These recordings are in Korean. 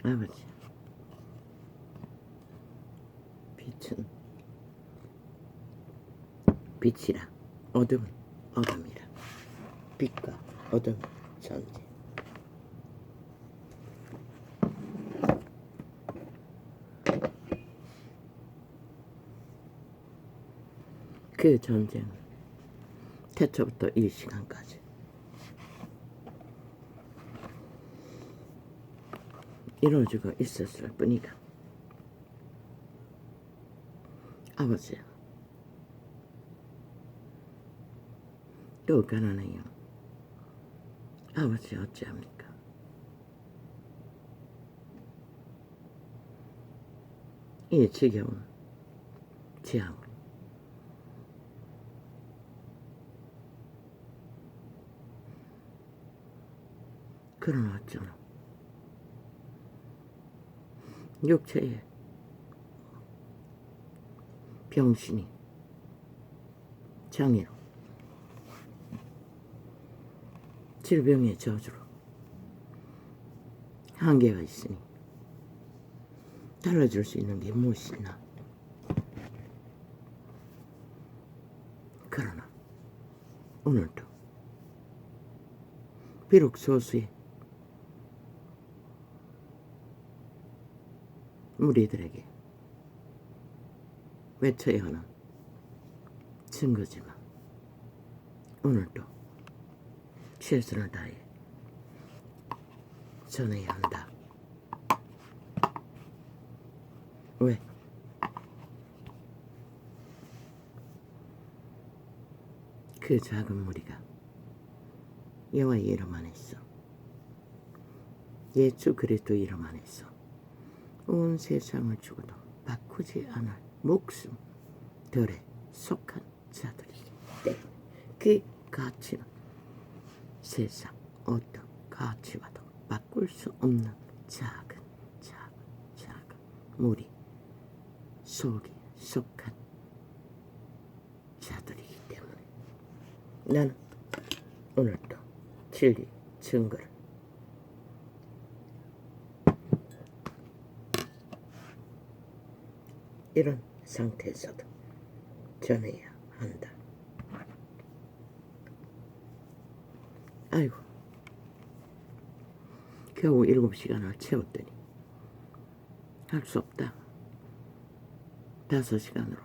아버지, 빛은 빛이라, 어둠은 어둠이라. 빛과 어둠 전쟁. 그 전쟁은 태초부터 이 시간까지 이루어지고 있었을 뿐이다. 아버지, 또 가난해요. 아버지 어찌합니까? 이 지겨운 재앙을 그러나 어쩌나 육체의 병신이 장애로 질병의 저주로 한계가 있으니 달라줄 수 있는 게 무엇이 있나? 그러나 오늘도 비록 소수의 무리들에게 외쳐야 하는 증거지만 오늘도 최선을 다해 전해야 한다. 왜? 그 작은 무리가 여호와의 이름 안에서, 예수 그리스도 이름 안에서 온 세상을 죽어도 바꾸지 않을 목숨들에 속한 자들이기 때문에 그 가치는 세상 어떤 가치와도 바꿀 수 없는 작은 무리 속에 속한 자들이기 때문에 나는 오늘도 진리 증거를 이런 상태에서도 전해야 한다. 아이고, 겨우 7시간을 채웠더니 할 수 없다. 5시간으로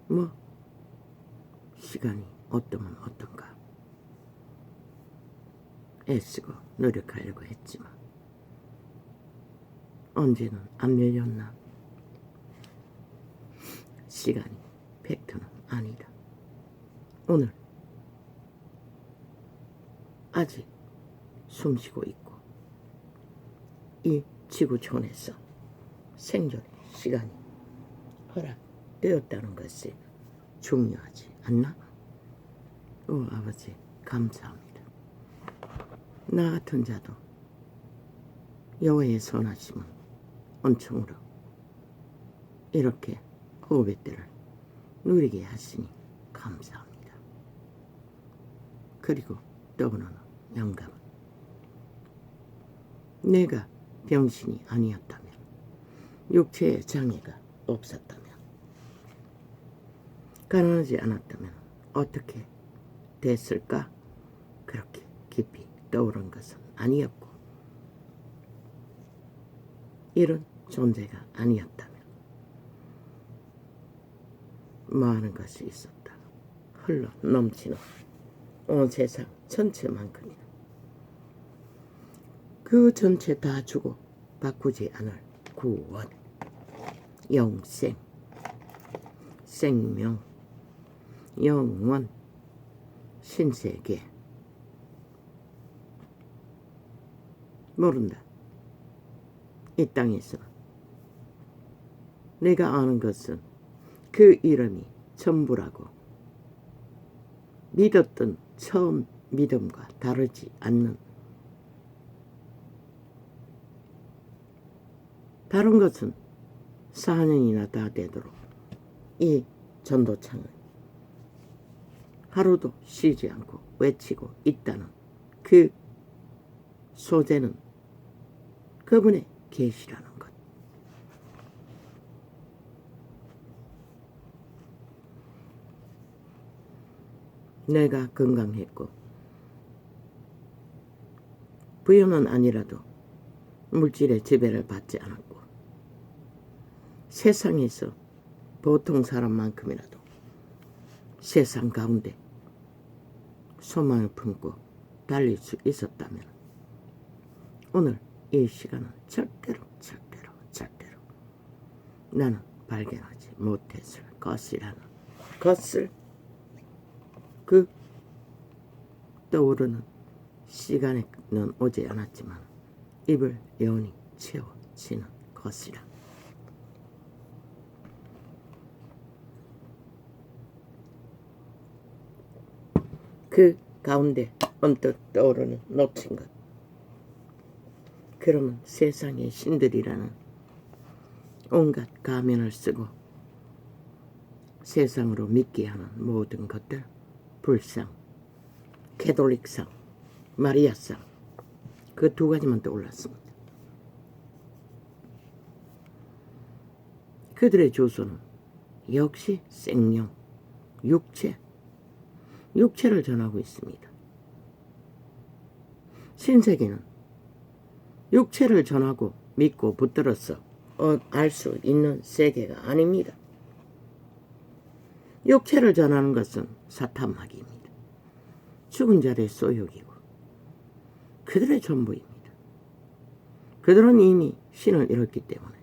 뭐 시간이 어떠면 어떤가 애쓰고 노력하려고 했지만 언제는 안 밀렸나. 시간이 팩트는 아니다. 오늘 아직 숨쉬고 있고 이 지구촌에서 생존의 시간이 허락되었다는 것이 중요하지 않나? 오 아버지 감사합니다. 나 같은 자도 여호와의 선하심은 은총으로 이렇게 후배들을 누리게 하시니 감사합니다. 그리고 또 하나 영감은 내가 병신이 아니었다면, 육체의 장애가 없었다면, 가난하지 않았다면 어떻게 됐을까? 그렇게 깊이 떠오른 것은 아니었고 이런 존재가 아니었다면 많은 것이 있었다. 흘러 넘치는 온 세상 전체만큼이나 그 전체 다 주고 바꾸지 않을 구원, 영생, 생명, 영원, 신세계. 모른다. 이 땅에서 내가 아는 것은 그 이름이 전부라고 믿었던 처음 믿음과 다르지 않는, 다른 것은 4년이나 다 되도록 이 전도창을 하루도 쉬지 않고 외치고 있다는 그 소재는 그분의 계시라는 것. 내가 건강했고 부유는 아니라도 물질의 지배를 받지 않았고 세상에서 보통 사람만큼이라도 세상 가운데 소망을 품고 달릴 수 있었다면 오늘 이 시간은 절대로 나는 발견하지 못했을 것이라는 것을 그 떠오르는 시간에는 오지 않았지만 입을 영원히 채워지는 것이라. 그 가운데 언뜻 떠오르는 놓친 것. 그러면 세상의 신들이라는 온갖 가면을 쓰고 세상으로 믿게 하는 모든 것들, 불상, 캐톨릭상, 마리아상, 그 두 가지만 떠올랐습니다. 그들의 조소는 역시 생명, 육체를 전하고 있습니다. 신세계는 육체를 전하고 믿고 붙들어서 알 수 있는 세계가 아닙니다. 육체를 전하는 것은 사탄마귀입니다. 죽은 자의 소욕이고 그들의 전부입니다. 그들은 이미 신을 잃었기 때문에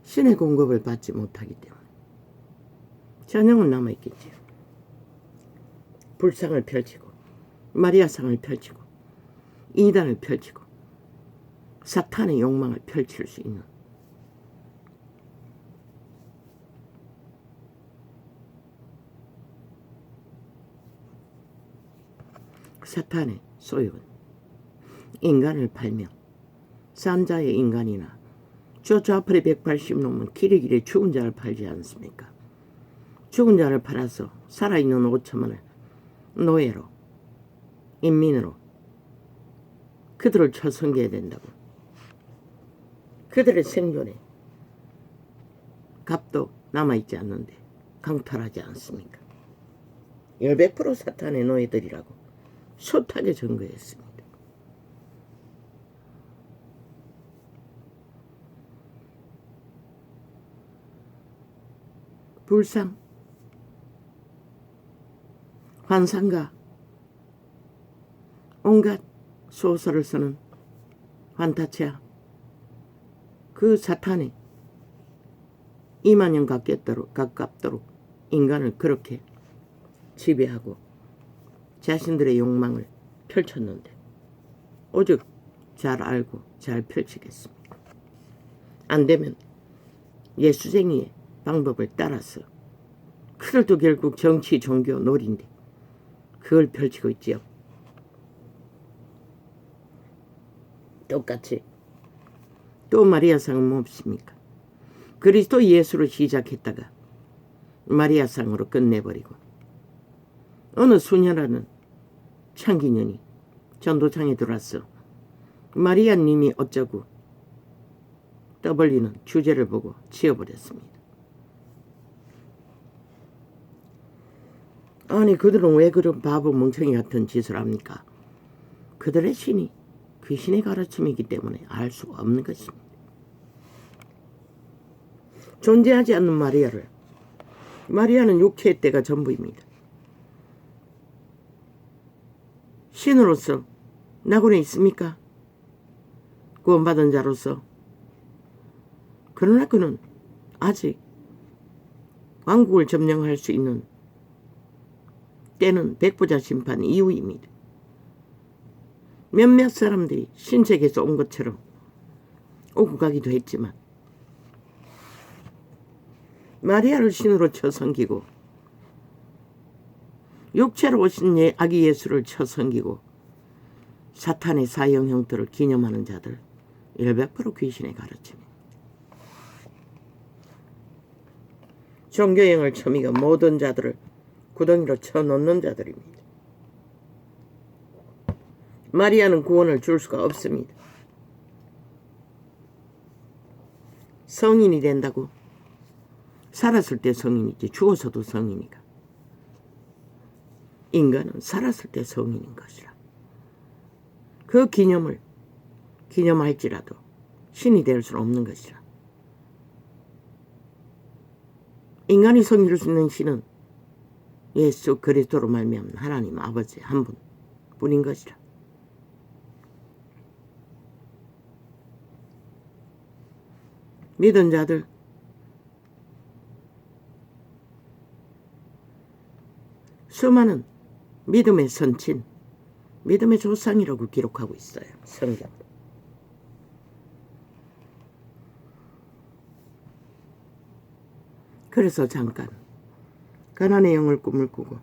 신의 공급을 받지 못하기 때문에 전형은 남아있겠지요. 불상을 펼치고 마리아상을 펼치고 이단을 펼치고 사탄의 욕망을 펼칠 수 있는 사탄의 소욕은 인간을 팔며 산자의 인간이나 저 좌팔에 180놈은 길이길이 죽은 자를 팔지 않습니까? 죽은 자를 팔아서 살아있는 5천만을 노예로 인민으로 그들을 처성겨야 된다고. 그들의 생존에 값도 남아있지 않는데 강탈하지 않습니까? 100% 사탄의 노예들이라고 숱하게 증거했습니다. 불상, 환상가, 온갖 소설을 쓰는 환타치아, 그 사탄이 2만 년 가깝도록 인간을 그렇게 지배하고 자신들의 욕망을 펼쳤는데 오직 잘 알고 잘 펼치겠습니다. 안 되면 예수쟁이의 방법을 따라서 그들도 결국 정치, 종교, 놀인데 그걸 펼치고 있지요. 똑같이 또 마리아상은 뭡니까? 그리스도 예수로 시작했다가 마리아상으로 끝내버리고 어느 수녀라는 창기년이 전도창에 들어왔어. 마리아님이 어쩌고 떠벌리는 주제를 보고 지어버렸습니다. 아니 그들은 왜 그런 바보 멍청이 같은 짓을 합니까? 그들의 신이 귀신의 가르침이기 때문에 알 수가 없는 것입니다. 존재하지 않는 마리아는 육체의 때가 전부입니다. 신으로서 낙원에 있습니까? 구원받은 자로서. 그러나 그는 아직 왕국을 점령할 수 있는 때는 백부자 심판 이후입니다. 몇몇 사람들이 신세계에서 온 것처럼 오고 가기도 했지만 마리아를 신으로 쳐섬기고 육체로 오신 아기 예수를 쳐섬기고 사탄의 사형 형태를 기념하는 자들 100% 귀신의 가르침입니다. 종교행을 처미가 모든 자들을 구덩이로 쳐놓는 자들입니다. 마리아는 구원을 줄 수가 없습니다. 성인이 된다고? 살았을 때 성인이지 죽어서도 성인이가. 인간은 살았을 때 성인인 것이라. 그 기념을 기념할지라도 신이 될 수는 없는 것이라. 인간이 성이를 수 있는 신은 예수 그리스도로 말미암은 하나님 아버지 한 분뿐인 것이라. 믿은 자들 수많은 믿음의 선친, 믿음의 조상이라고 기록하고 있어요. 성경. 그래서 잠깐 가나안의 영을 꿈을 꾸고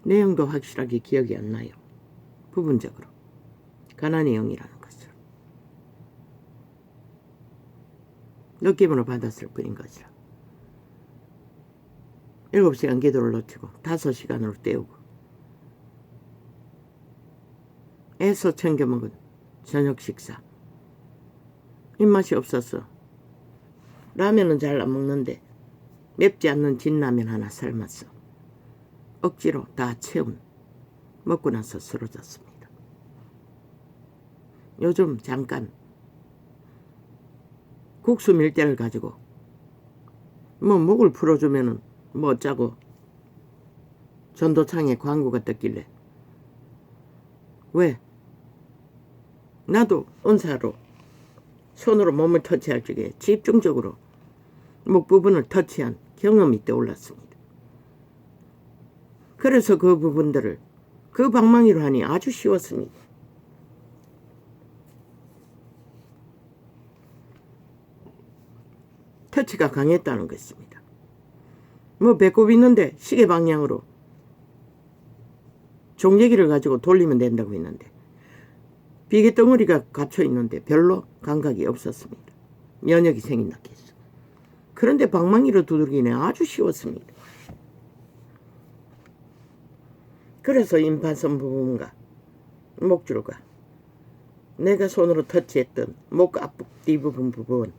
내용도 확실하게 기억이 안 나요. 부분적으로 가나안의 영이라는 것을 느낌으로 받았을 뿐인 것이라. 7시간 기도를 놓치고 5시간으로 때우고 애써 챙겨 먹은 저녁 식사. 입맛이 없어서 라면은 잘 안 먹는데 맵지 않는 진라면 하나 삶았어. 억지로 다 채운 먹고 나서 쓰러졌습니다. 요즘 잠깐 국수 밀대를 가지고 목을 풀어주면은 어쩌고 전도창에 광고가 떴길래 왜 나도 은사로 손으로 몸을 터치할 적에 집중적으로 목 부분을 터치한 경험이 떠올랐습니다. 그래서 그 부분들을 그 방망이로 하니 아주 쉬웠습니다. 터치가 강했다는 것입니다. 배꼽 있는데 시계 방향으로 종얘기를 가지고 돌리면 된다고 했는데 비계 덩어리가 갇혀 있는데 별로 감각이 없었습니다. 면역이 생긴다 했어. 그런데 방망이로 두들기는 아주 쉬웠습니다. 그래서 임파선 부분과 목줄과 내가 손으로 터치했던 목 앞뒤부분 부분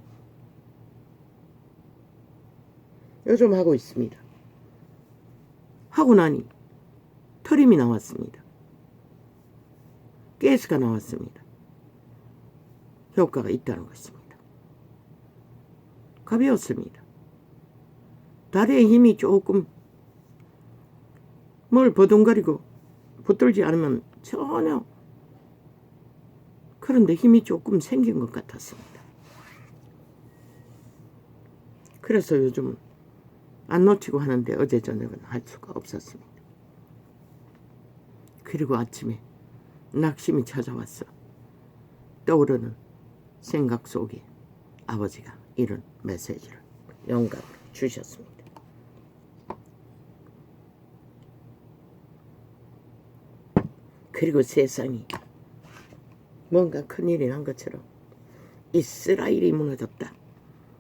요즘 하고 있습니다. 하고 나니 털임이 나왔습니다. 가스가 나왔습니다. 효과가 있다는 것입니다. 가벼웠습니다. 다리에 힘이 조금 뭘 버둥거리고 붙들지 않으면 전혀 그런데 힘이 조금 생긴 것 같았습니다. 그래서 요즘은 안 놓치고 하는데 어제 저녁은 할 수가 없었습니다. 그리고 아침에 낙심이 찾아왔어. 떠오르는 생각 속에 아버지가 이런 메시지를 영감을 주셨습니다. 그리고 세상이 뭔가 큰일이 난 것처럼 이스라엘이 무너졌다.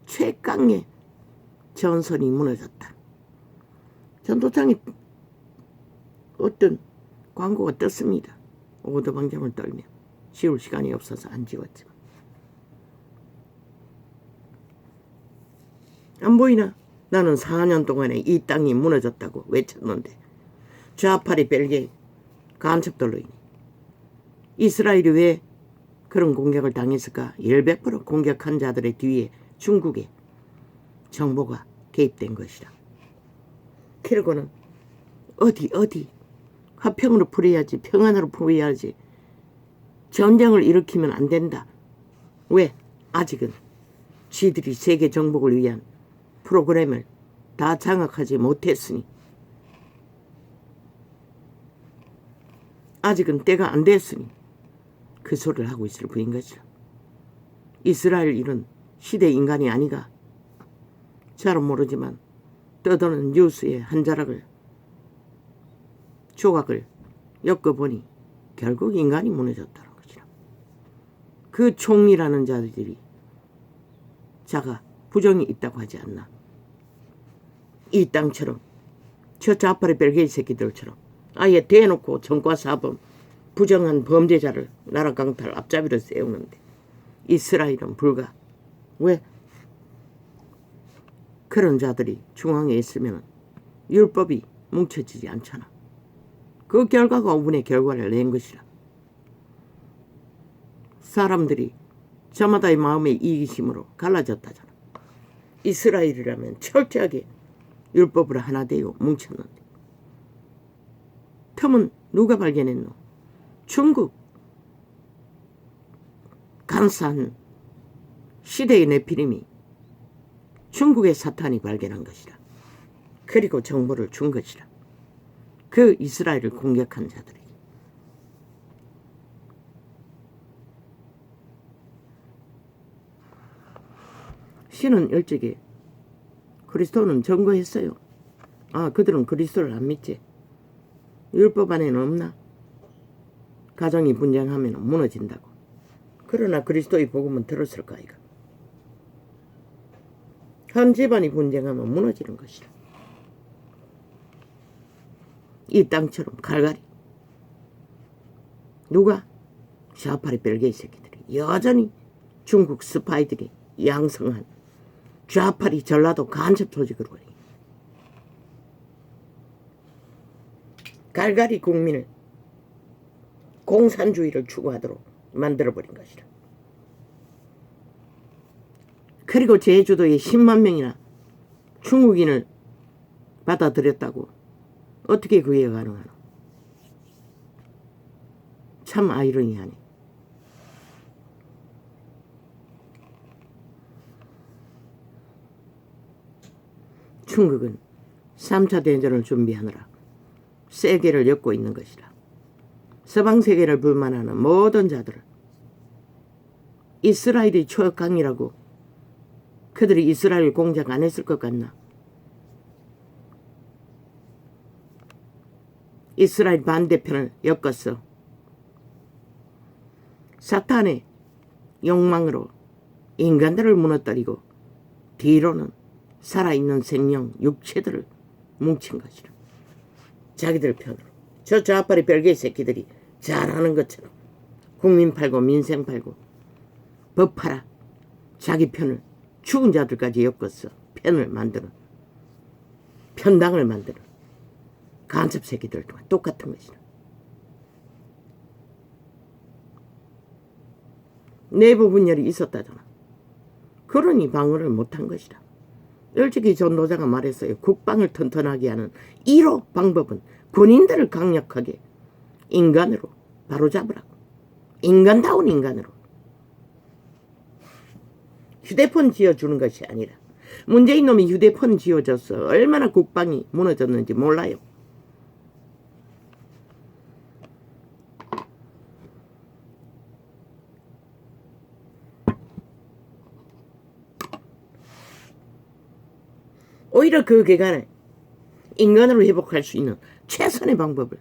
최강의 전선이 무너졌다. 전도장에 어떤 광고가 떴습니다. 오도방정을 떨며 지울 시간이 없어서 안 지웠지만 안 보이나? 나는 4년 동안에 이 땅이 무너졌다고 외쳤는데 좌파리 벨기에 간첩들로 인해 이스라엘이 왜 그런 공격을 당했을까? 100% 공격한 자들의 뒤에 중국의 정보가 개입된 것이라. 그러고는 어디 화평으로 풀어야지, 평안으로 풀어야지, 전쟁을 일으키면 안 된다. 왜? 아직은 지들이 세계 정복을 위한 프로그램을 다 장악하지 못했으니, 아직은 때가 안 됐으니 그 소리를 하고 있을 뿐인 것이라. 이스라엘 이런 시대 인간이 아니가. 잘은 모르지만 떠도는 뉴스의 한 자락을 조각을 엮어보니 결국 인간이 무너졌다는 것이라. 그 총리라는 자들이 자가 부정이 있다고 하지 않나. 이 땅처럼 저 좌파리 벨기에 새끼들처럼 아예 대놓고 전과사범 부정한 범죄자를 나라 강탈 앞잡이로 세우는데 이스라엘은 불가. 왜? 그런 자들이 중앙에 있으면 율법이 뭉쳐지지 않잖아. 그 결과가 운의 결과를 낸 것이라. 사람들이 저마다의 마음의 이기심으로 갈라졌다잖아. 이스라엘이라면 철저하게 율법으로 하나 되어 뭉쳤는데 틈은 누가 발견했노? 중국 간사한 시대의 네피림이 중국의 사탄이 발견한 것이라. 그리고 정보를 준 것이라. 그 이스라엘을 공격한 자들이. 신은 일찍이 그리스도는 증거했어요. 아, 그들은 그리스도를 안 믿지. 율법 안에는 없나? 가정이 분쟁하면 무너진다고. 그러나 그리스도의 복음은 들었을까 이가. 한 집안이 분쟁하면 무너지는 것이라. 이 땅처럼 갈갈이. 누가? 샤파리 벨게이 새끼들이 여전히 중국 스파이들이 양성한 좌파리 전라도 간첩 조직으로 버리. 갈갈이 국민을 공산주의를 추구하도록 만들어버린 것이라. 그리고 제주도에 10만 명이나 중국인을 받아들였다고. 어떻게 그게 가능하노? 참 아이러니하네. 중국은 3차 대전을 준비하느라 세계를 엮고 있는 것이라. 서방 세계를 불만하는 모든 자들을 이스라엘이 초역강이라고 그들이 이스라엘 공작 안 했을 것 같나? 이스라엘 반대편을 엮었어. 사탄의 욕망으로 인간들을 무너뜨리고 뒤로는 살아있는 생명, 육체들을 뭉친 것이라. 자기들 편으로. 저 좌파리 별개의 새끼들이 잘하는 것처럼 국민 팔고 민생 팔고 법 팔아 자기 편을 죽은 자들까지 엮었어. 편을 만드는, 편당을 만드는 간첩 새끼들 동안 똑같은 것이라. 내부 분열이 있었다잖아. 그러니 방어를 못한 것이라. 일찍이 전도자가 말했어요. 국방을 튼튼하게 하는 1호 방법은 군인들을 강력하게 인간으로 바로잡으라고. 인간다운 인간으로. 휴대폰 지어주는 것이 아니라 문재인 놈이 휴대폰 지어줘서 얼마나 국방이 무너졌는지 몰라요. 오히려 그 기간에 인간으로 회복할 수 있는 최선의 방법을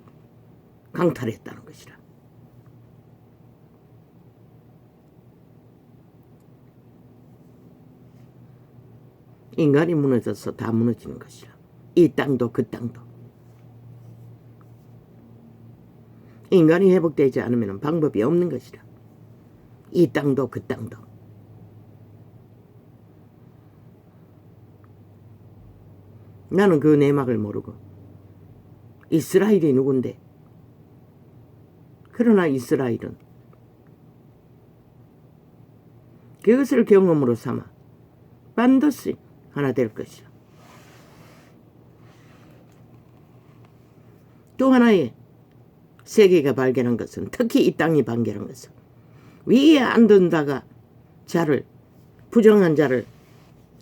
강탈했다는 것이라. 인간이 무너져서 다 무너지는 것이라. 이 땅도 그 땅도. 인간이 회복되지 않으면 방법이 없는 것이라. 이 땅도 그 땅도. 나는 그 내막을 모르고 이스라엘이 누군데. 그러나 이스라엘은 그것을 경험으로 삼아 반드시 하나 될 것이라. 또 하나의 세계가 발견한 것은, 특히 이 땅이 발견한 것은, 위에 앉은다가 자를, 부정한 자를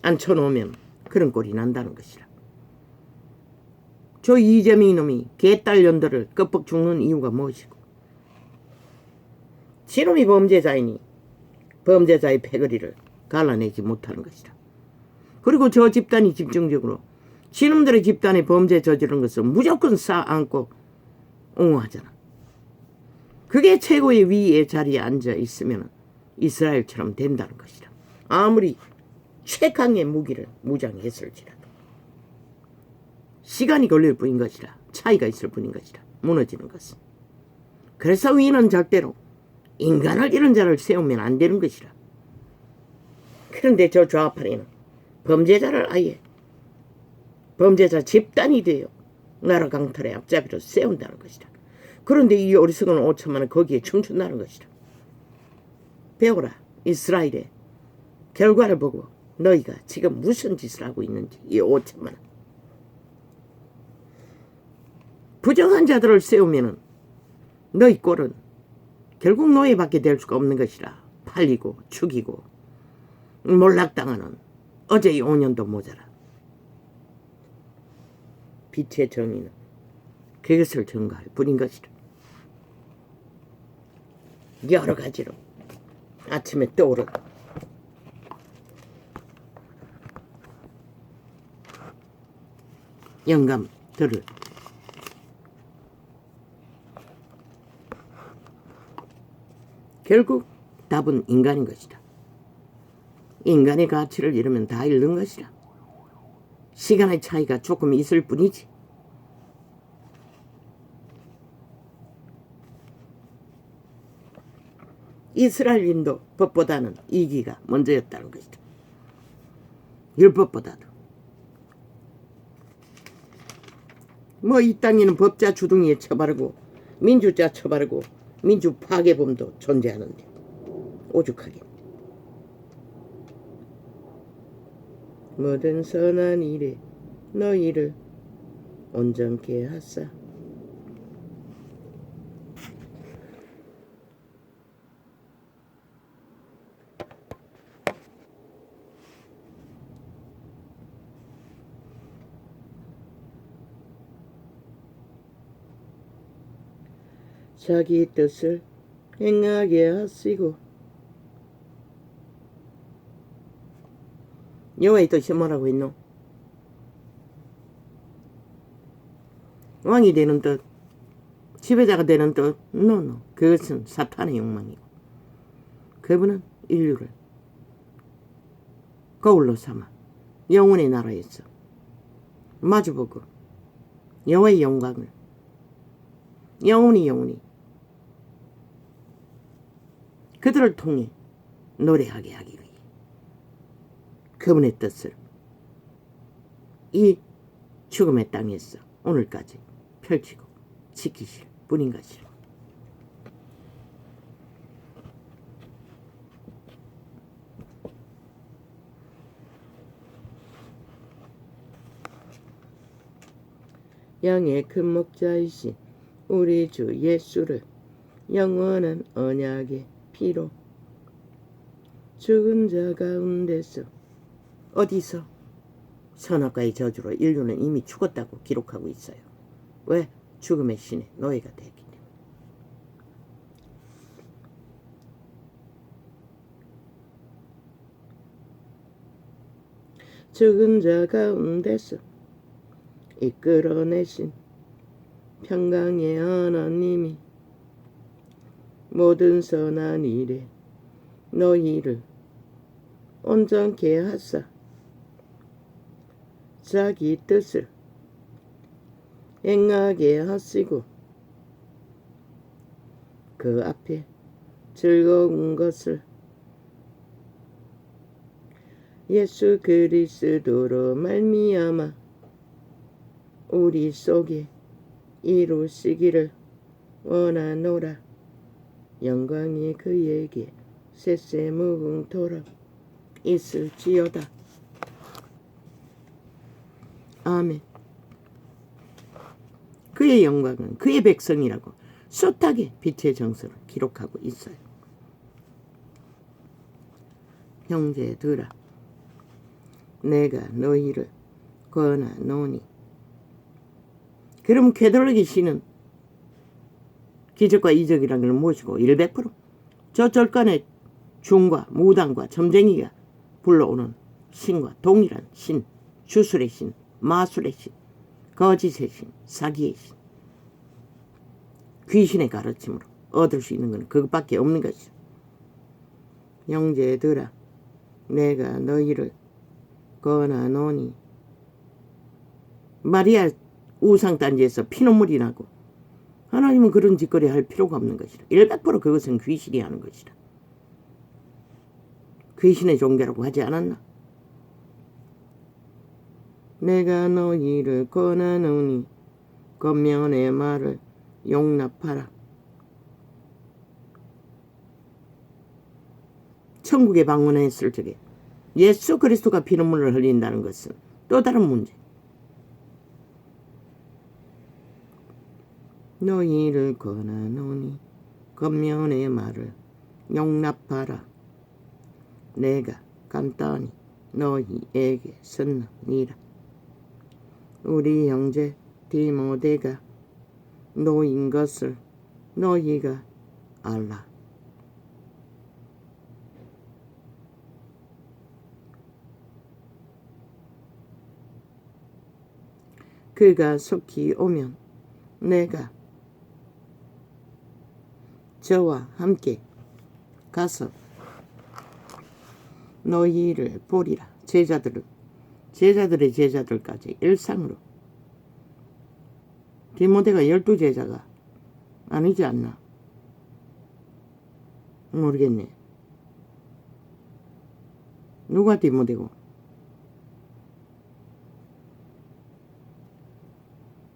앉혀놓으면 그런 꼴이 난다는 것이라. 저 이재명 놈이 개딸년들을 껍벅 죽는 이유가 무엇이고, 지놈이 범죄자이니 범죄자의 패거리를 갈라내지 못하는 것이라. 그리고 저 집단이 집중적으로 지놈들의 집단의 범죄 저지른 것을 무조건 쌓아안고 옹호하잖아. 그게 최고의 위의 자리에 앉아 있으면 이스라엘처럼 된다는 것이라. 아무리 최강의 무기를 무장했을지라도 시간이 걸릴 뿐인 것이라. 차이가 있을 뿐인 것이라. 무너지는 것은. 그래서 위는 절대로 인간을 이런 자를 세우면 안 되는 것이라. 그런데 저 좌파리는 범죄자를 아예 범죄자 집단이 되어 나라 강탈의 앞잡이로 세운다는 것이다. 그런데 이 어리석은 5천만은 거기에 춤춘다는 것이다. 배우라. 이스라엘의 결과를 보고 너희가 지금 무슨 짓을 하고 있는지. 이 5천만은 부정한 자들을 세우면은 너희 꼴은 결국 노예밖에 될 수가 없는 것이라. 팔리고 죽이고 몰락당하는 어제의 5년도 모자라. 빛의 정의는 그것을 증거할 뿐인 것이라. 여러 가지로 아침에 떠오르 영감들을 결국 답은 인간인 것이다. 인간의 가치를 잃으면 다 잃는 것이라. 시간의 차이가 조금 있을 뿐이지. 이스라엘인도 법보다는 이기가 먼저였다는 것이다. 율법보다도. 뭐 이 땅에는 법자 주둥이에 처바르고 민주자 처바르고 민주 파괴범도 존재하는데 오죽하게. 모든 선한 일에 너희를 온전케 하사. 자기 뜻을 행하게 하시고. 여호와의 뜻이 뭐라고 했노? 왕이 되는 뜻, 지배자가 되는 뜻, 노. 그것은 사탄의 욕망이고, 그분은 인류를 거울로 삼아 영혼의 나라에서 마주보고 여호와의 영광을 영원히 그들을 통해 노래하게 하기 위해 그분의 뜻을 이 죽음의 땅에서 오늘까지 펼치고 지키실 뿐인 것이라. 양의 큰 목자이신 우리 주 예수를 영원한 언약의 피로 죽은 자 가운데서 어디서? 선악과의 저주로 인류는 이미 죽었다고 기록하고 있어요. 왜? 죽음의 신의 노예가 되었기 때문에. 죽은 자 가운데서 이끌어내신 평강의 하나님이 모든 선한 일에 너희를 온전케 하사 자기 뜻을 행하게 하시고 그 앞에 즐거운 것을 예수 그리스도로 말미암아 우리 속에 이루시기를 원하노라. 영광이 그에게 세세무궁토록 있을지어다. 아멘. 그의 영광은 그의 백성이라고 숱하게 빛의 정서를 기록하고 있어요. 형제들아, 내가 너희를 권하노니. 그럼 궤돌르기 신은 기적과 이적이라는 걸 모시고 100%저 절간의 중과 무당과 점쟁이가 불러오는 신과 동일한 신, 주술의 신, 마술의 신, 거짓의 신, 사기의 신, 귀신의 가르침으로 얻을 수 있는 것은 그것밖에 없는 것이죠. 형제들아, 내가 너희를 권하노니. 마리아 우상단지에서 피눈물이 나고 하나님은 그런 짓거리 할 필요가 없는 것이라. 100% 그것은 귀신이 하는 것이라. 귀신의 종교라고 하지 않았나? 내가 너희를 권하노니 겉면의 말을 용납하라. 천국에 방문했을 적에 예수 그리스도가 피눈물을 흘린다는 것은 또 다른 문제. 너희를 권하노니 겉면의 말을 용납하라. 내가 간단히 너희에게 썼느니라. 우리 형제 디모데가 노인 것을 너희가 알라. 그가 속히 오면 내가 저와 함께 가서 너희를 보리라. 제자들의 제자들까지 일상으로. 디모데가 12제자가 아니지 않나? 모르겠네. 누가 디모데고?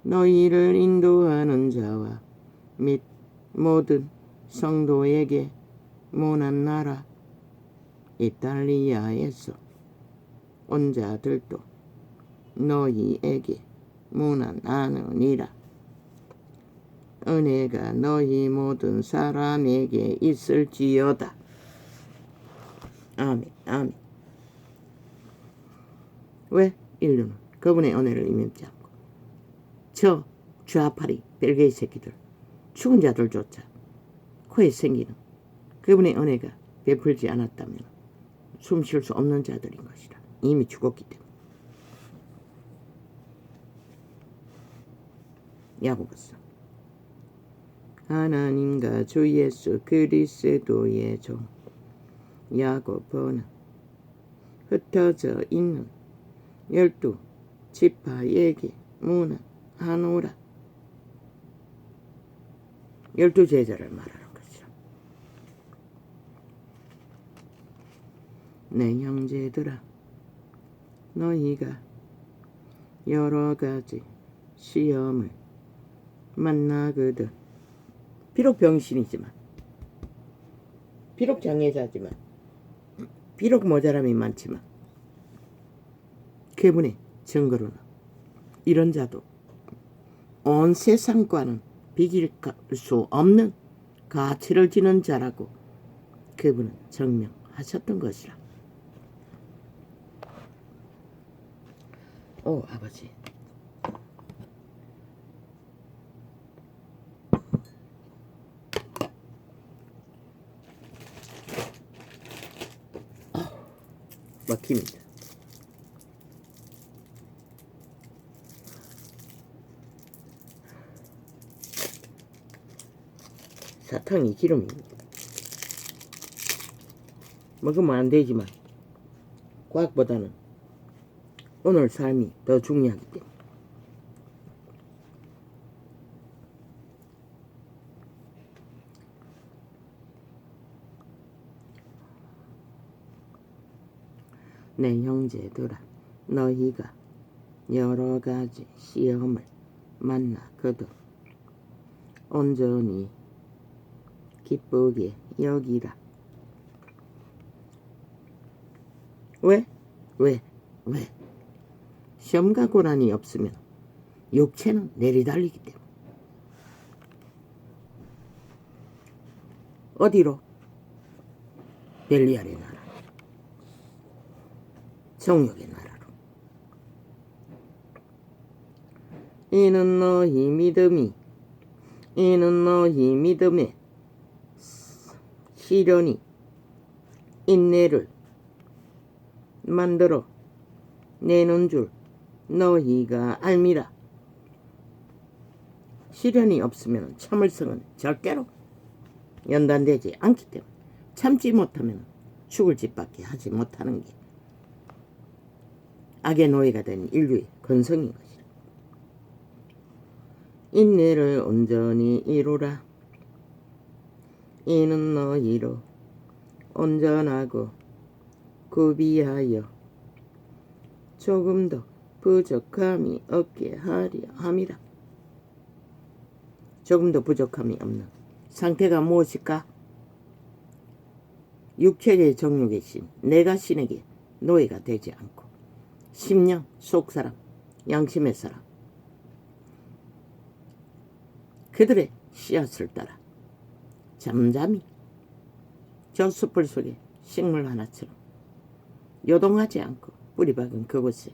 너희를 인도하는 자와 및 모든 성도에게 모난 나라 이탈리아에서 온 자들도 너희에게 문안하느니라. 은혜가 너희 모든 사람에게 있을지어다. 아멘. 아멘. 왜? 인류는 그분의 은혜를 임했지 않고 저 좌파리 벨기에 새끼들 죽은 자들조차 코에 생기는 그분의 은혜가 베풀지 않았다면 숨 쉴 수 없는 자들인 것이라. 이미 죽었기 때문에. 야고보서. 하나님과 주 예수 그리스도의 종 야고보는 흩어져 있는 12 지파에게 문안하노라. 12제자를 말하는 것이라. 내 형제들아, 너희가 여러 가지 시험을 만나거든. 비록 병신이지만, 비록 장애자지만, 비록 모자람이 많지만 그분의 증거로는 이런 자도 온 세상과는 비길 수 없는 가치를 지는 자라고 그분은 증명하셨던 것이라. 오 아버지, 막힙니다. 사탕이 기름입니다. 먹으면 안 되지만 과학보다는 오늘 삶이 더 중요하기 때문에. 내 형제들아, 너희가 여러 가지 시험을 만나거든 온전히 기쁘게 여기라. 왜? 시험과 고난이 없으면 육체는 내리달리기 때문에. 어디로? 벨리알의 나라, 정욕의 나라로. 이는 너희 믿음에 시련이 인내를 만들어 내는 줄 너희가 알미라. 시련이 없으면 참을성은 절대로 연단되지 않기 때문에 참지 못하면 죽을 짓밖에 하지 못하는 게 악의 노예가 된 인류의 근성인 것이라. 인내를 온전히 이루라. 이는 너희로 온전하고 구비하여 조금도 부족함이 없게 하려 함이라. 조금도 부족함이 없는 상태가 무엇일까? 육체의 정욕의 신, 내가 신에게 노예가 되지 않고 심령, 속사람, 양심의 사람, 그들의 씨앗을 따라 잠잠히 저 숯불 속에 식물 하나처럼 요동하지 않고 뿌리 박은 그곳에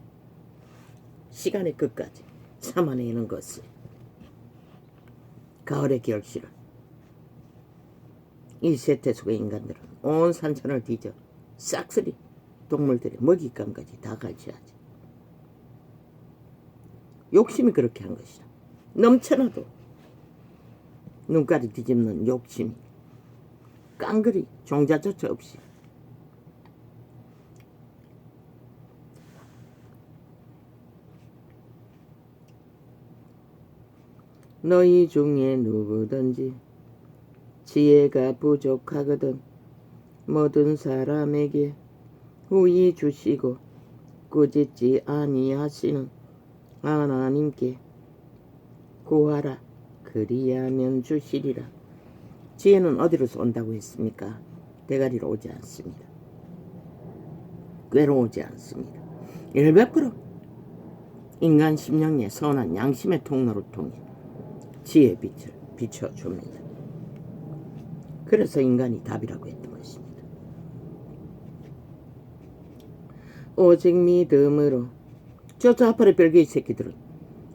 시간의 끝까지 참아내는 것을, 가을의 결실을 이 세태 속의 인간들은 온 산천을 뒤져 싹쓸이 동물들의 먹잇감까지 다 갈취하지. 욕심이 그렇게 한 것이라. 넘쳐나도 눈깔이 뒤집는 욕심이 깡그리 종자조차 없이 너희 중에 누구든지 지혜가 부족하거든 모든 사람에게 후히 주시고 꾸짖지 아니하시는 하나님께 구하라. 그리하면 주시리라. 지혜는 어디로서 온다고 했습니까? 대가리로 오지 않습니다. 꾀로 오지 않습니다. 100% 인간 심령의 선한 양심의 통로를 통해 지혜의 빛을 비춰줍니다. 그래서 인간이 답이라고 했던 것입니다. 오직 믿음으로 저 좌파의 별개의 새끼들은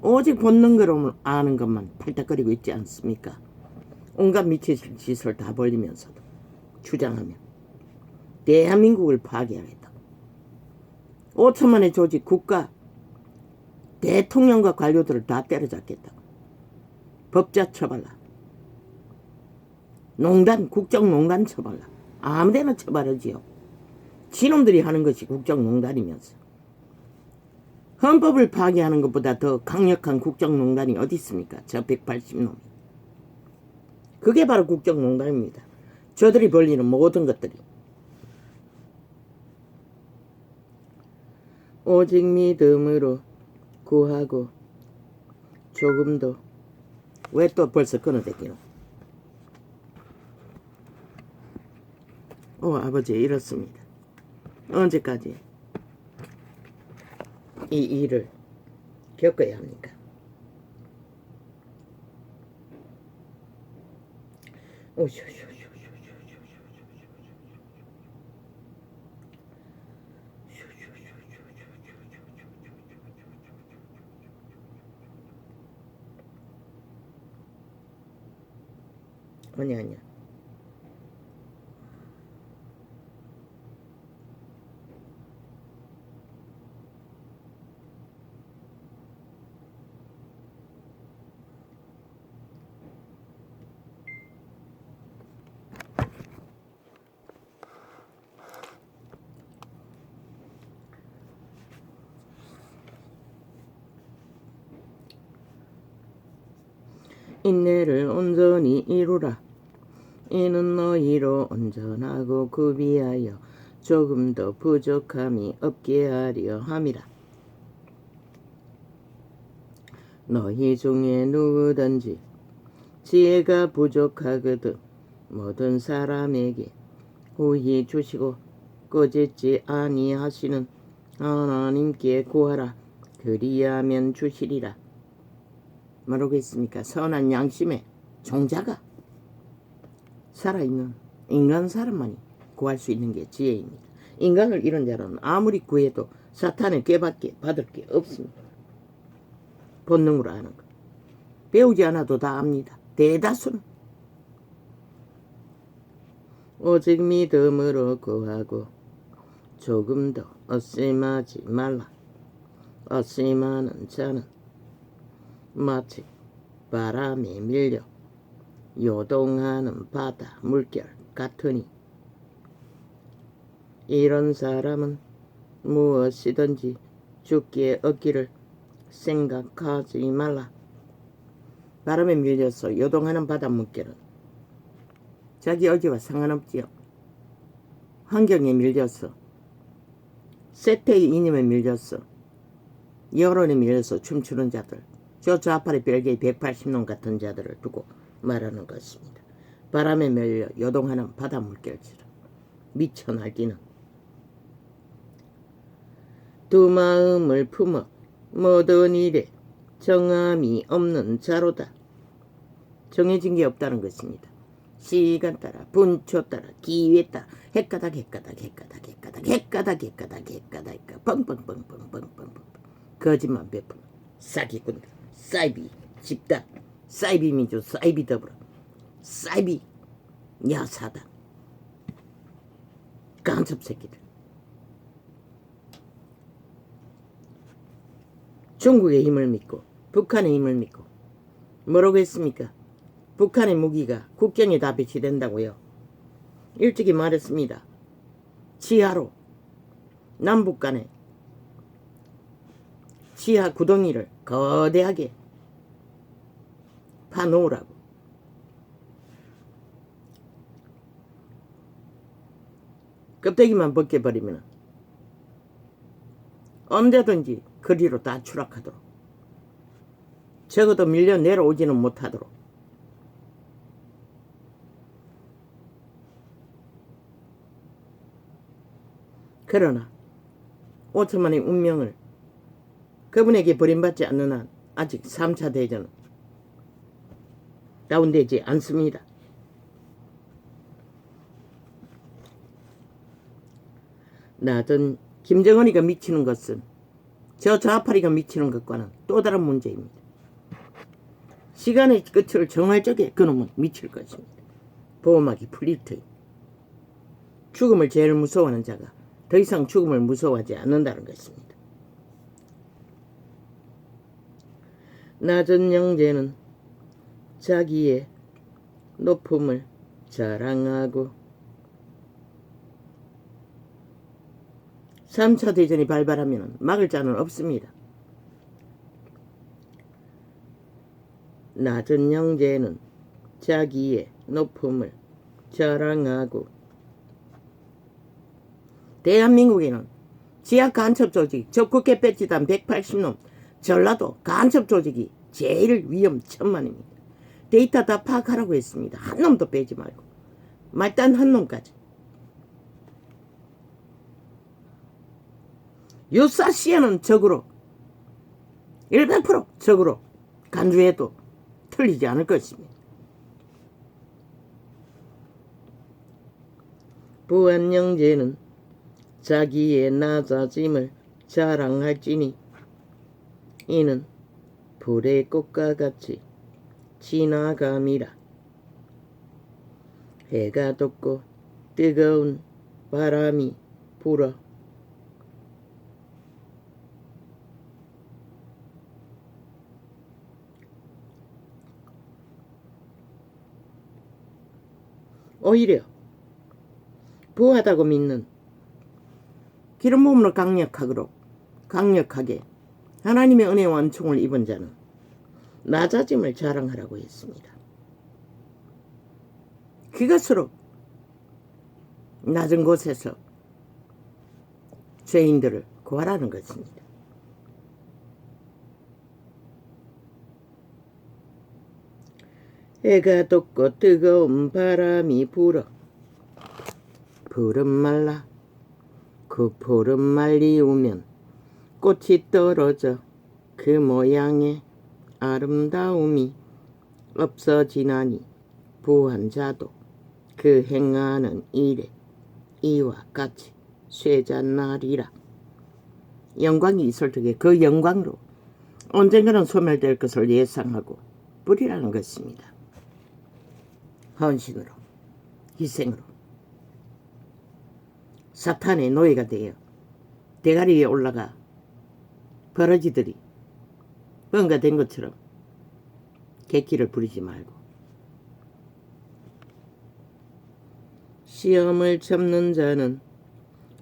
오직 본능으로 아는 것만 팔딱거리고 있지 않습니까? 온갖 미친 짓을 다 벌리면서도 주장하며 대한민국을 파괴하겠다고 5천만의 조직 국가 대통령과 관료들을 다 때려잡겠다고 법자 처발라, 농단, 국정농단 처발라, 아무데나 처발하지요. 지놈들이 하는 것이 국정농단이면서 헌법을 파괴하는 것보다 더 강력한 국정농단이 어디 있습니까? 저 180놈이. 그게 바로 국정농단입니다. 저들이 벌리는 모든 것들이. 오직 믿음으로 구하고 조금도. 왜 또 벌써 끊어대기노? 아버지 이렇습니다. 언제까지 이 일을 겪어야 합니까? 아니야. 인내를 온전히 이루라. 이는 너희로 온전하고 구비하여 조금 더 부족함이 없게 하려 함이라. 너희 중에 누구든지 지혜가 부족하거든 모든 사람에게 후히 주시고 꾸짖지 아니하시는 하나님께 구하라. 그리하면 주시리라. 뭐라고 했습니까? 선한 양심의 종자가 살아있는 인간 사람만이 구할 수 있는 게 지혜입니다. 인간을 잃은 자는 아무리 구해도 사탄의 꾀밖에 받을 게 없습니다. 본능으로 아는 것. 배우지 않아도 다 압니다. 대다수는. 오직 믿음으로 구하고 조금 더 의심하지 말라. 의심하는 자는 마치 바람에 밀려 요동하는 바다 물결 같으니 이런 사람은 무엇이든지 죽게 얻기를 생각하지 말라. 바람에 밀려서 요동하는 바다 물결은 자기 의지와 상관없지요. 환경에 밀려서 세태의 이념에 밀려서 여론에 밀려서 춤추는 자들, 저 좌파리 별개의 180놈 같은 자들을 두고 말하는 것입니다. 바람에 밀려 요동하는 바다 물결처럼 미쳐 날뛰는 두 마음을 품어 모든 일에 정함이 없는 자로다. 정해진 게 없다는 것입니다. 시간 따라, 분초 따라, 기회 따라, 헷가닥 뻥뻥뻥뻥뻥뻥 거짓말 베푸는 사기꾼들, 사이비 집단, 사이비 민주, 사이비 더불어, 사이비 야사단, 간첩 새끼들. 중국의 힘을 믿고 북한의 힘을 믿고 뭐라고 했습니까? 북한의 무기가 국경에 다 배치된다고요. 일찍이 말했습니다. 지하로 남북 간에 지하 구덩이를 거대하게 파놓으라고. 껍데기만 벗겨버리면 언제든지 거리로 다 추락하도록, 적어도 밀려 내려오지는 못하도록. 그러나 5천만의 운명을 그분에게 버림받지 않는 한 아직 3차 대전은 다운되지 않습니다. 낮은 김정은이가 미치는 것은 저 좌파리가 미치는 것과는 또 다른 문제입니다. 시간의 끝을 정할 적에 그놈은 미칠 것입니다. 보호막이 풀릴 터이 죽음을 제일 무서워하는 자가 더 이상 죽음을 무서워하지 않는다는 것입니다. 낮은 영재는 자기의 높음을 자랑하고 3차 대전이 발발하면 막을 자는 없습니다. 낮은 영재는 자기의 높음을 자랑하고 대한민국에는 지하 간첩 조직, 적국계 배치단 180놈, 전라도 간첩 조직이 제일 위험천만입니다. 데이터 다 파악하라고 했습니다. 한 놈도 빼지 말고. 말단 한 놈까지. 유사시에는 적으로 100% 적으로 간주해도 틀리지 않을 것입니다. 부안영재는 자기의 낮아짐을 자랑할지니 이는 불의 꽃과 같이 지나감이라. 해가 돋고 뜨거운 바람이 불어 오히려 부하다고 믿는 기름 부음으로 강력하게 하나님의 은혜와 은총을 입은 자는 낮아짐을 자랑하라고 했습니다. 그것으로 낮은 곳에서 죄인들을 구하라는 것입니다. 해가 돋고 뜨거운 바람이 불어 푸른 말라 그 푸른 말이 오면 꽃이 떨어져 그 모양의 아름다움이 없어지나니 부한 자도 그 행하는 일에 이와 같이 쇠잔날이라. 영광이 있을 적에 그 영광으로 언젠가는 소멸될 것을 예상하고 뿌리라는 것입니다. 헌신으로, 희생으로 사탄의 노예가 되어 대가리 위에 올라가 버러지들이 뭔가 된 것처럼 객기를 부리지 말고 시험을 참는 자는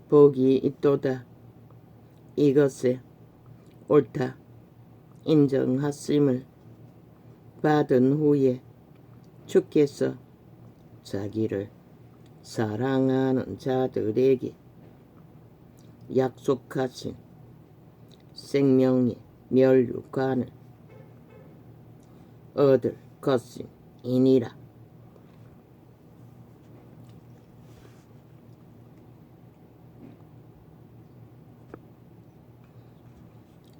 복이 있도다. 이것에 옳다 인정하심을 받은 후에 주께서 자기를 사랑하는 자들에게 약속하신 생명의 멸류관을 얻을 것임이니라.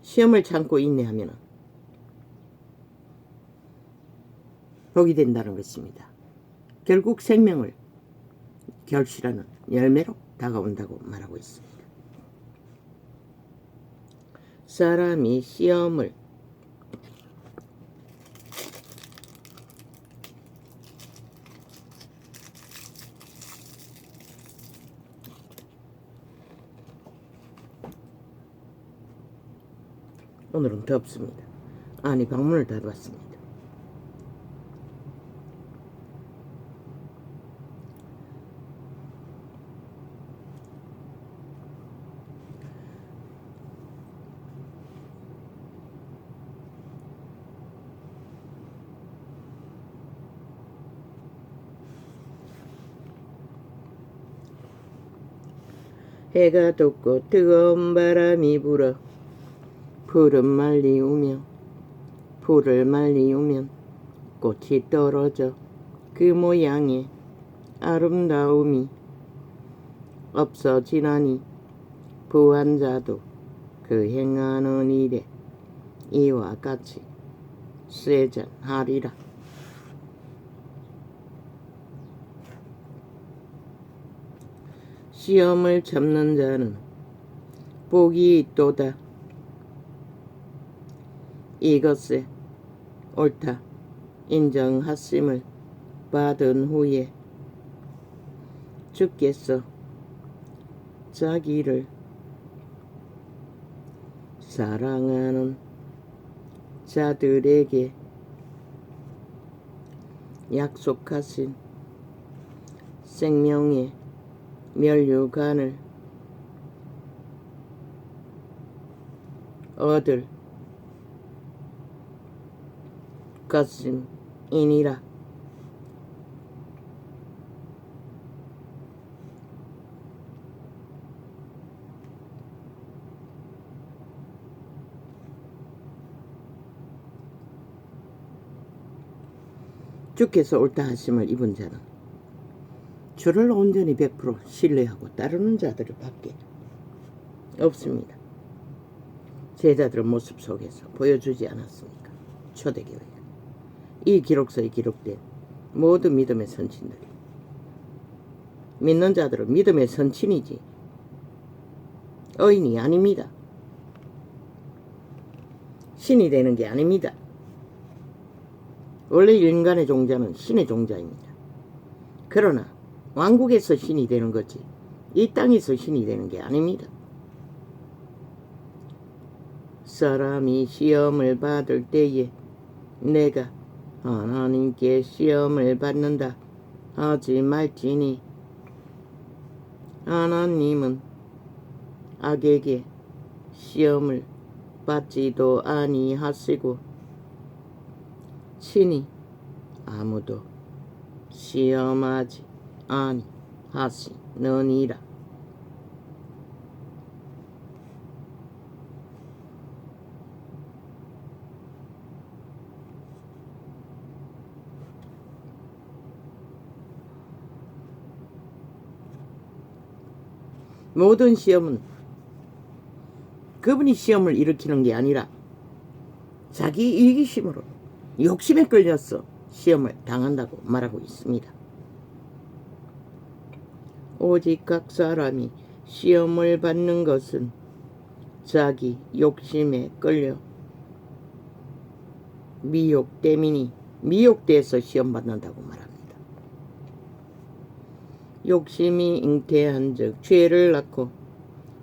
시험을 참고 인내하면 복이 된다는 것입니다. 결국 생명을 결실하는 열매로 다가온다고 말하고 있습니다. 사람이 시험을 오늘은 덥습니다. 아니 방문을 닫았습니다. 해가 돋고 뜨거운 바람이 불어 풀은 말리우며 풀을 말리우면 꽃이 떨어져 그 모양의 아름다움이 없어지나니 부한 자도 그 행하는 일에 이와 같이 쇠잔하리라. 시험을 참는 자는 복이 있도다. 이것에 옳다 인정하심을 받은 후에 주께서 자기를 사랑하는 자들에게 약속하신 생명의 멸류관을 얻을 것임이니라. 주께서 옳다 하심을 입은 자는 주를 온전히 100% 신뢰하고 따르는 자들을 밖에 없습니다. 제자들의 모습 속에서 보여주지 않았습니까? 초대교회가. 이 기록서에 기록된 모든 믿음의 선친들이 믿는 자들은 믿음의 선친이지 의인이 아닙니다. 신이 되는 게 아닙니다. 원래 인간의 종자는 신의 종자입니다. 그러나 왕국에서 신이 되는 거지 이 땅에서 신이 되는 게 아닙니다. 사람이 시험을 받을 때에 내가 하나님께 시험을 받는다 하지 말지니 하나님은 악에게 시험을 받지도 아니하시고 친히 아무도 시험하지 아니하시느니라. 모든 시험은 그분이 시험을 일으키는 게 아니라 자기 이기심으로 욕심에 끌려서 시험을 당한다고 말하고 있습니다. 오직 각 사람이 시험을 받는 것은 자기 욕심에 끌려 미혹 때문이니 미혹돼서 시험 받는다고 말합니다. 욕심이 잉태한즉 죄를 낳고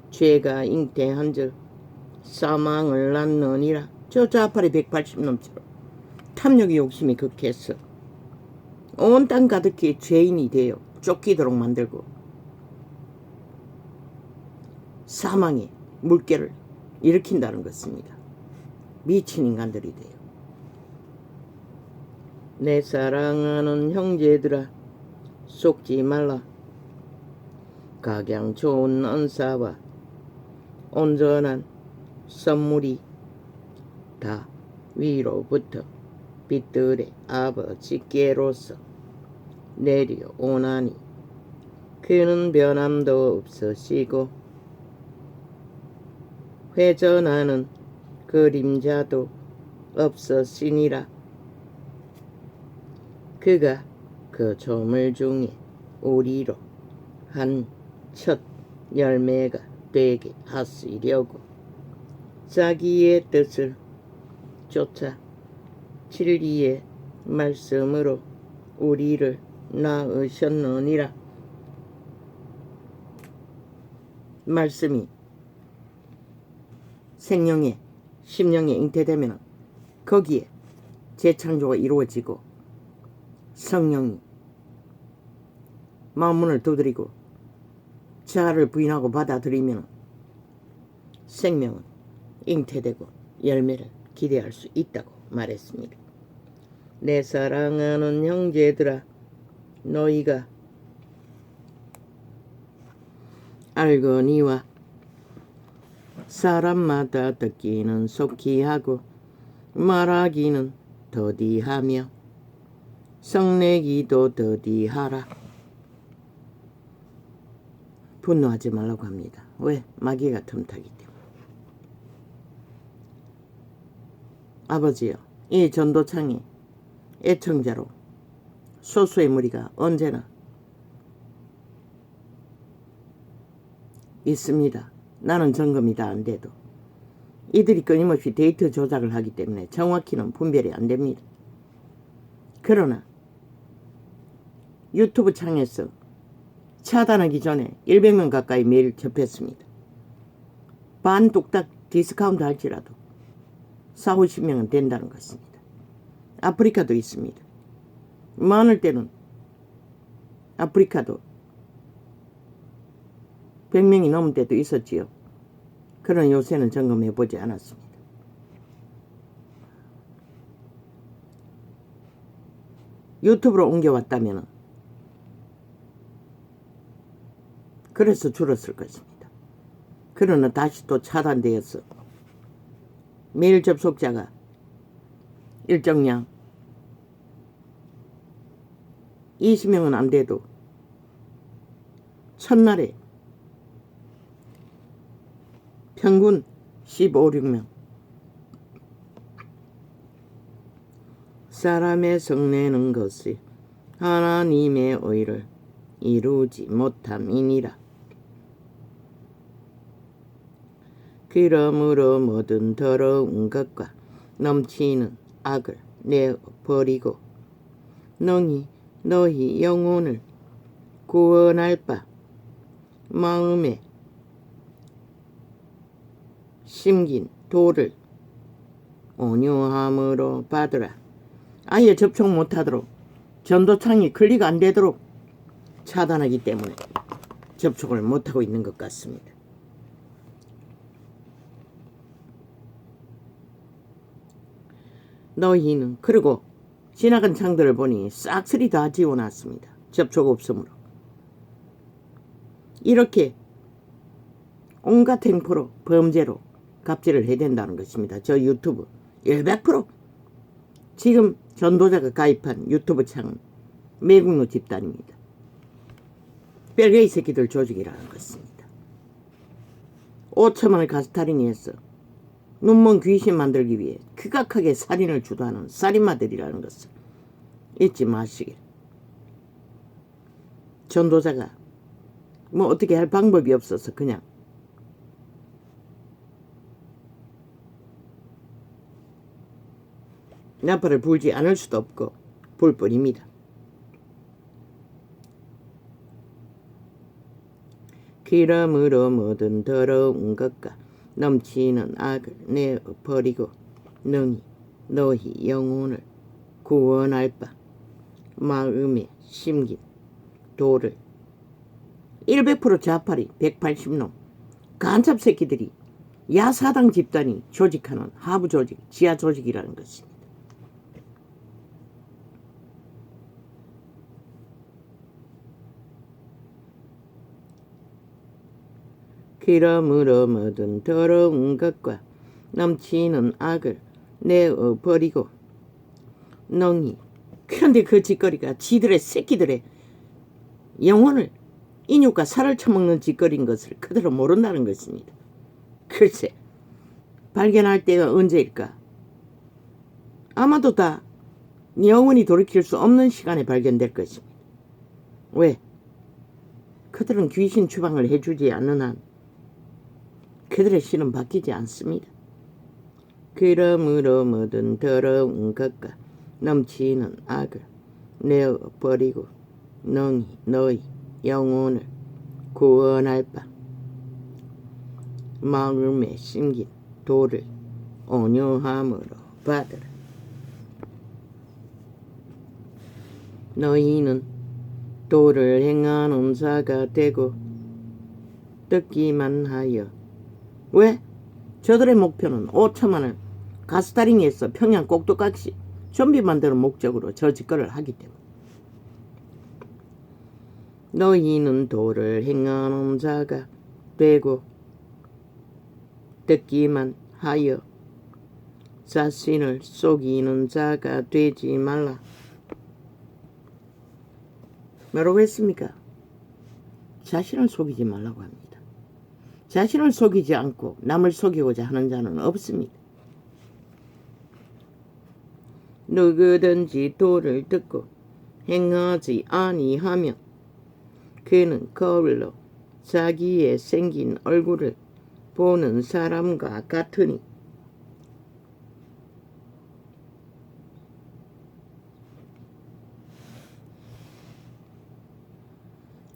죄가 잉태한즉 사망을 낳느니라. 저 좌팔이 180넘처럼 탐욕의 욕심이 극해서 온 땅 가득히 죄인이 되어 쫓기도록 만들고 사망의 물결을 일으킨다는 것입니다. 미친 인간들이 돼요. 내 사랑하는 형제들아 속지 말라. 각양 좋은 은사와 온전한 선물이 다 위로부터 빛들의 아버지께로서 내려오나니 그는 변함도 없으시고 회전하는 그림자도 없으시니라. 그가 그 조물 중에 우리로 한 첫 열매가 되게 하시려고 자기의 뜻을 쫓아 진리의 말씀으로 우리를 낳으셨느니라. 말씀이 생명의 심령에 잉태되면 거기에 재창조가 이루어지고 성령이 마음문을 두드리고 자아를 부인하고 받아들이면 생명은 잉태되고 열매를 기대할 수 있다고 말했습니다. 내 사랑하는 형제들아, 너희가 알거니와 사람마다 듣기는 속히 하고 말하기는 더디하며 성내기도 더디하라. 분노하지 말라고 합니다. 왜? 마귀가 틈타기 때문에. 아버지여, 이 전도창에 애청자로 소수의 무리가 언제나 있습니다. 나는 점검이 다 안 돼도 이들이 끊임없이 데이터 조작을 하기 때문에 정확히는 분별이 안 됩니다. 그러나 유튜브 창에서 차단하기 전에 100명 가까이 메일 접했습니다. 반 뚝딱 디스카운트 할지라도 40~50명은 된다는 것입니다. 아프리카도 있습니다. 많을 때는 아프리카도 100명이 넘을 때도 있었지요. 그러나 요새는 점검해보지 않았습니다. 유튜브로 옮겨왔다면 그래서 줄었을 것입니다. 그러나 다시 또 차단되어서 메일 접속자가 일정량 20명은 안 돼도 첫날에 평균 15~16명. 사람의 성내는 것이 하나님의 의를 이루지 못함이니라. 그러므로 모든 더러운 것과 넘치는 악을 내어버리고 능히 너희 영혼을 구원할 바 마음에 심긴 도를 온유함으로 받으라. 아예 접촉 못하도록 전도창이 클릭 안 되도록 차단하기 때문에 접촉을 못하고 있는 것 같습니다. 너희는 그리고 지나간 창들을 보니 싹쓸이 다 지워놨습니다. 접촉 없으므로. 이렇게 온갖 행포로 범죄로 갑질을 해야 된다는 것입니다. 저 유튜브 100% 지금 전도자가 가입한 유튜브 창은 매국노 집단입니다. 벨게이 새끼들 조직이라는 것입니다. 5천만을 가스타린이 했어. 눈먼 귀신 만들기 위해 극악하게 살인을 주도하는 살인마들이라는 것을 잊지 마시길. 전도자가 뭐 어떻게 할 방법이 없어서 그냥 나팔을 불지 않을 수도 없고 불 뿐입니다. 그러므로 모든 더러운 것과 넘치는 악을 내어버리고 능히 너희 영혼을 구원할 바 마음에 심긴 도를 100% 좌파리 180놈 간첩 새끼들이 야사당 집단이 조직하는 하부 조직, 지하 조직이라는 것입니다. 그러므로 모든 더러운 것과 넘치는 악을 내어 버리고 능히. 그런데 그 짓거리가 지들의 새끼들의 영혼을 인육과 살을 처먹는 짓거리인 것을 그대로 모른다는 것입니다. 글쎄, 발견할 때가 언제일까? 아마도 다 영원히 돌이킬 수 없는 시간에 발견될 것입니다. 왜? 그들은 귀신 추방을 해주지 않는 한 그들의 실은 바뀌지 않습니다. 그러므로 모든 더러운 것과 넘치는 악을 내어버리고 능히 너희 영혼을 구원할 바 마음에 심긴 도를 온유함으로 받으라. 너희는 도를 행하는 자가 되고 듣기만 하여. 왜? 저들의 목표는 5천만을 가스타링에서 평양 꼭두각시 좀비 만드는 목적으로 저 짓거리를 하기 때문에. 너희는 도를 행하는 자가 되고 듣기만 하여 자신을 속이는 자가 되지 말라. 뭐라고 했습니까? 자신을 속이지 말라고 합니다. 자신을 속이지 않고 남을 속이고자 하는 자는 없습니다. 누구든지 도를 듣고 행하지 아니하면 그는 거울로 자기의 생긴 얼굴을 보는 사람과 같으니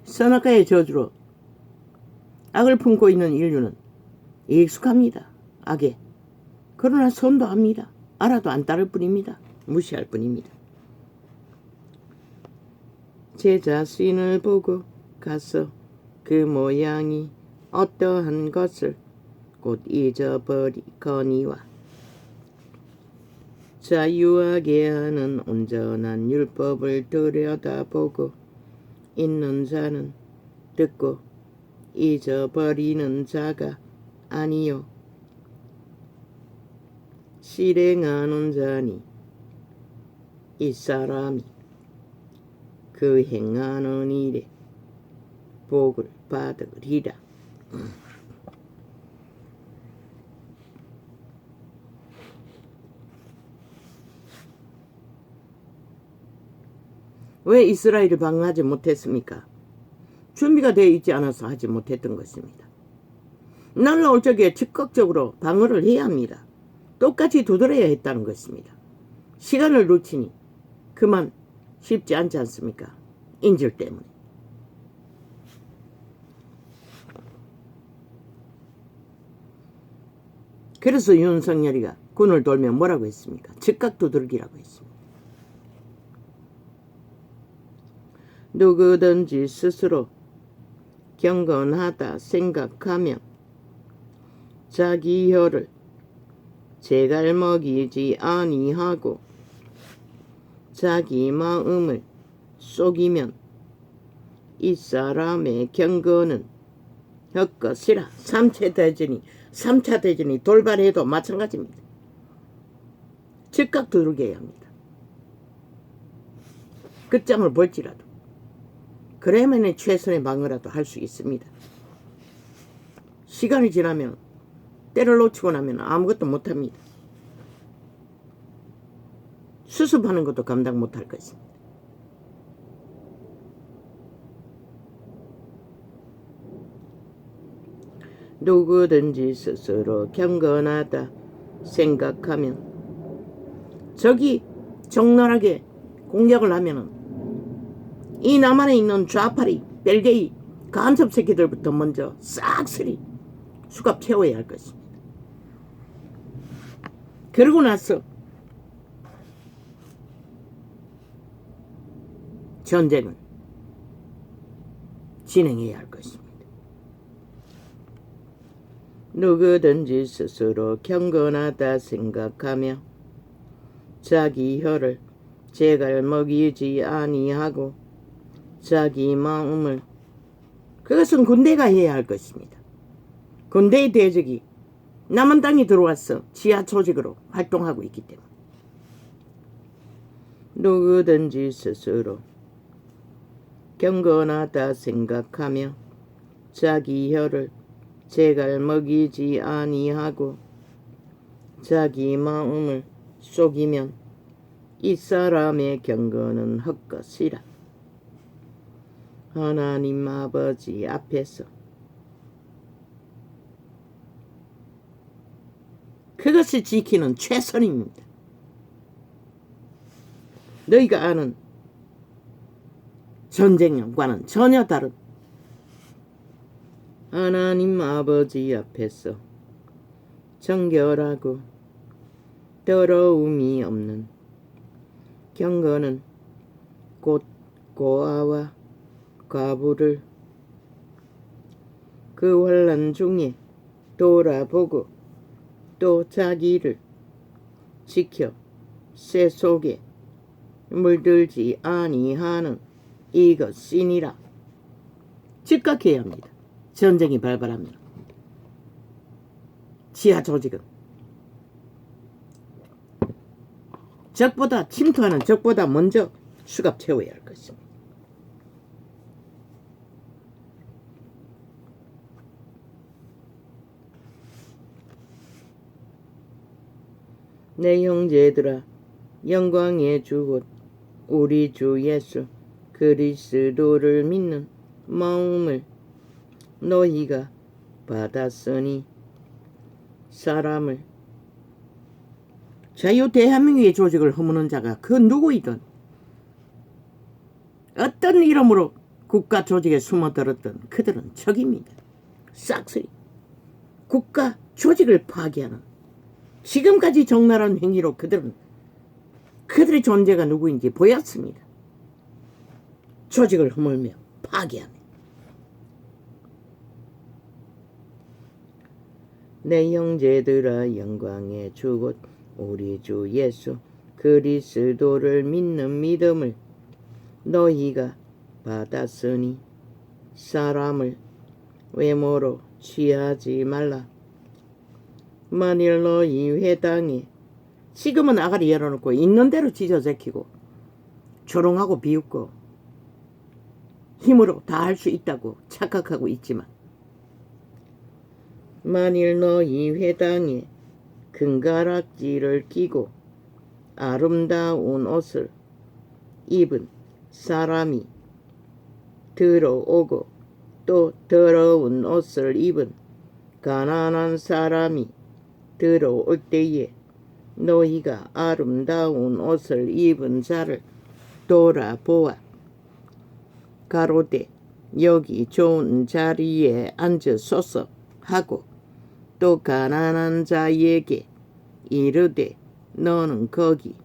선악과의 저주로 악을 품고 있는 인류는 익숙합니다. 악에. 그러나 손도 합니다. 알아도 안 따를 뿐입니다. 무시할 뿐입니다. 제 자신을 보고 가서 그 모양이 어떠한 것을 곧 잊어버리거니와 자유하게 하는 온전한 율법을 들여다보고 있는 자는 듣고 잊어버리는 자가 아니요 실행하는 자니 이 사람이 그 행하는 일에 복을 받으리라. 왜 이스라엘을 방어하지 못했습니까? 준비가 되어 있지 않아서 하지 못했던 것입니다. 날라올 적에 즉각적으로 방어를 해야 합니다. 똑같이 두드려야 했다는 것입니다. 시간을 놓치니 그만 쉽지 않지 않습니까? 인질 때문에. 그래서 윤석열이가 군을 돌면 뭐라고 했습니까? 즉각 두들기라고 했습니다. 누구든지 스스로 경건하다 생각하며 자기 혀를 제갈먹이지 아니하고 자기 마음을 속이면 이 사람의 경건은 헛것이라. 3차 대전이 돌발해도 마찬가지입니다. 즉각 두들겨야 합니다. 끝장을 볼지라도. 그래야만 최선의 방어라도 할 수 있습니다. 시간이 지나면 때를 놓치고 나면 아무것도 못합니다. 수습하는 것도 감당 못할 것입니다. 누구든지 스스로 경건하다 생각하면 적이 적나라하게 공격을 하면은 이 남한에 있는 좌파리, 벨게이, 간첩 새끼들부터 먼저 싹쓸이 수갑 채워야 할 것입니다. 그러고 나서 전쟁을 진행해야 할 것입니다. 누구든지 스스로 경건하다 생각하며 자기 혀를 제갈먹이지 아니하고 자기 마음을, 그것은 군대가 해야 할 것입니다. 군대의 대적이 남은 땅이 들어와서 지하 조직으로 활동하고 있기 때문에 누구든지 스스로 경건하다 생각하며 자기 혀를 제갈 먹이지 아니하고 자기 마음을 속이면 이 사람의 경건은 헛것이라. 하나님 아버지 앞에서 그것을 지키는 최선입니다. 너희가 아는 전쟁과는 전혀 다른 하나님 아버지 앞에서 정결하고 더러움이 없는 경건은 곧 고아와 과부를 그 환난 중에 돌아보고 또 자기를 지켜 새 속에 물들지 아니하는 이것이니라. 즉각해야 합니다. 전쟁이 발발하면 지하 조직은 적보다 침투하는 적보다 먼저 수갑 채워야 할 것입니다. 내 형제들아, 영광의 주 곧 우리 주 예수 그리스도를 믿는 마음을 너희가 받았으니 사람을 자유 대한민국의 조직을 허무는 자가 그 누구이든 어떤 이름으로 국가 조직에 숨어들었던 그들은 적입니다. 싹쓸이 국가 조직을 파괴하는 지금까지 적나라한 행위로 그들의 존재가 누구인지 보였습니다. 조직을 허물며 파괴하며 내 형제들아, 영광의 주 곧 우리 주 예수 그리스도를 믿는 믿음을 너희가 받았으니 사람을 외모로 취하지 말라. 만일 너희 회당에 지금은 아가리 열어놓고 있는 대로 지저제키고 조롱하고 비웃고 힘으로 다 할 수 있다고 착각하고 있지만 만일 너희 회당에 금가락지를 끼고 아름다운 옷을 입은 사람이 들어오고 또 더러운 옷을 입은 가난한 사람이 들어올 때에 너희가 아름다운 옷을 입은 자를 돌아보아 가로되 여기 좋은 자리에 앉으소서 하고 또 가난한 자에게 이르되 너는 거기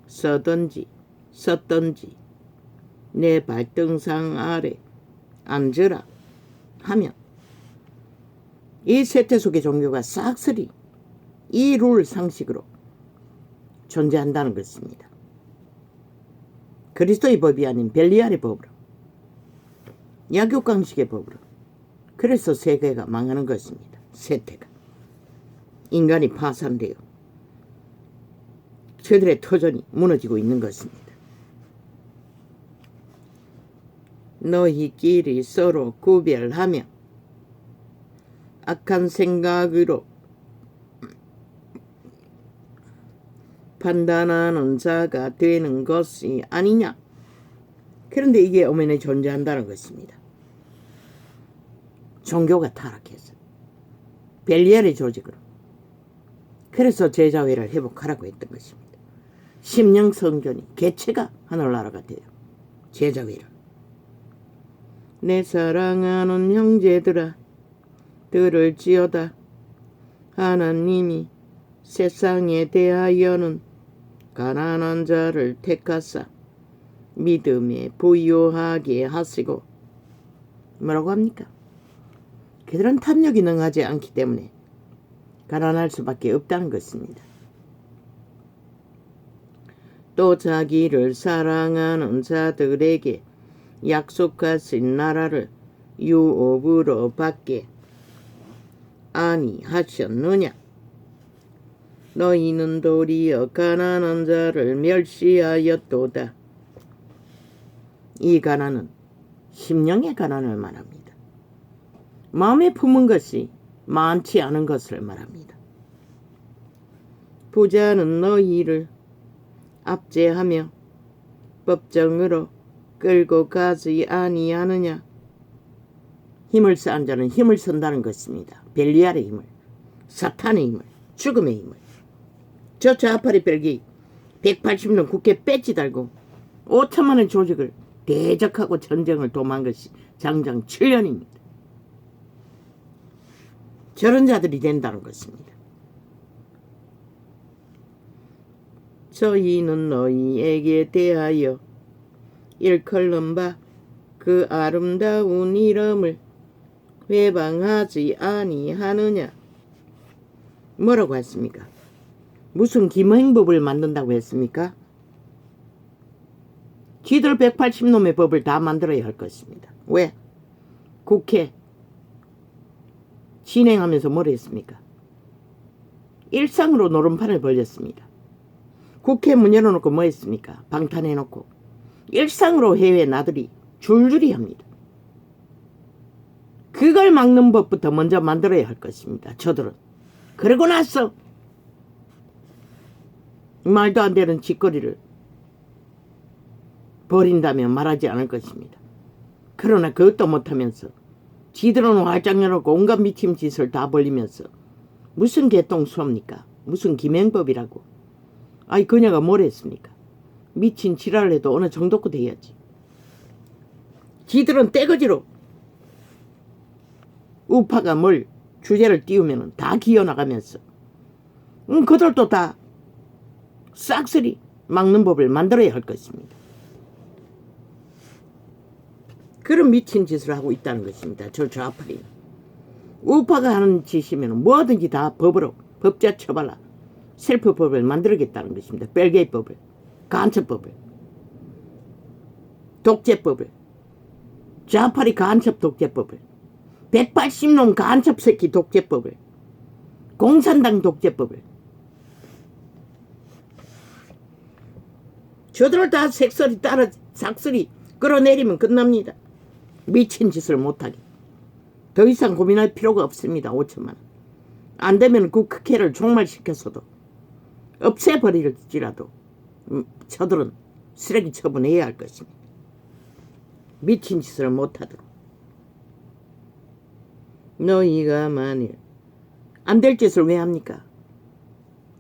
서든지 섰든지 내 발등상 아래 앉으라 하면 이 세태 속의 종교가 싹쓸이 이 룰 상식으로 존재한다는 것입니다. 그리스도의 법이 아닌 벨리알의 법으로 약육강식의 법으로 그래서 세계가 망하는 것입니다. 세태가 인간이 파산되어 저들의 터전이 무너지고 있는 것입니다. 너희끼리 서로 구별하며 악한 생각으로 판단하는 자가 되는 것이 아니냐. 그런데 이게 엄연히 존재한다는 것입니다. 종교가 타락해서 벨리알의 조직으로 그래서 제자회를 회복하라고 했던 것입니다. 심령 성전이 개체가 하늘나라가 돼요. 제자회를 내 사랑하는 형제들아 들을지어다. 하나님이 세상에 대하여는 가난한 자를 택하사 믿음에 부유하게 하시고 뭐라고 합니까? 그들은 탐욕이 능하지 않기 때문에 가난할 수밖에 없다는 것입니다. 또 자기를 사랑하는 자들에게 약속하신 나라를 유업으로 받게 아니하셨느냐. 너희는 도리어 가난한 자를 멸시하였도다. 이 가난은 심령의 가난을 말합니다. 마음에 품은 것이 많지 않은 것을 말합니다. 부자는 너희를 압제하며 법정으로 끌고 가지 아니하느냐. 힘을 쌓은 자는 힘을 쓴다는 것입니다. 벨리알의 힘을, 사탄의 힘을, 죽음의 힘을. 저 좌파리 벨기 180년 국회 배지 달고 5천만의 조직을 대적하고 전쟁을 도모한 것이 장장 7년입니다. 저런 자들이 된다는 것입니다. 저희는 너희에게 대하여 일컬는 바 그 아름다운 이름을 회방하지 아니하느냐. 뭐라고 했습니까? 무슨 김행법을 만든다고 했습니까? 지들 180놈의 법을 다 만들어야 할 것입니다. 왜? 국회 진행하면서 뭘 했습니까? 일상으로 노름판을 벌렸습니다. 국회 문 열어놓고 뭐 했습니까? 방탄해놓고 일상으로 해외 나들이 줄줄이 합니다. 그걸 막는 법부터 먼저 만들어야 할 것입니다. 저들은. 그러고 나서 말도 안 되는 짓거리를 버린다면 말하지 않을 것입니다. 그러나 그것도 못하면서 지들은 활짝 열어놓고 온갖 미친 짓을 다 벌리면서 무슨 개똥수합니까? 무슨 김행법이라고. 아이 그녀가 뭘 했습니까? 미친 지랄을 해도 어느 정도껏 해야지. 지들은 떼거지로 우파가 뭘 주제를 띄우면 다 기어나가면서 그들도 다 싹쓸이 막는 법을 만들어야 할 것입니다. 그런 미친 짓을 하고 있다는 것입니다. 저 좌파리. 우파가 하는 짓이면 뭐든지 다 법으로 법자 처발라 셀프법을 만들겠다는 것입니다. 벨기에법을, 간첩법을, 독재법을, 좌파리 간첩 독재법을, 180놈 간첩 새끼 독재법을, 공산당 독재법을. 저들을 다 색소리 따라 삭소리 끌어내리면 끝납니다. 미친 짓을 못하게. 더 이상 고민할 필요가 없습니다. 5천만 원. 안 되면 그 국회를 종말시켜서도 없애버릴지라도 저들은 쓰레기 처분해야 할 것입니다. 미친 짓을 못하도록. 너희가 만일 안 될 짓을 왜 합니까?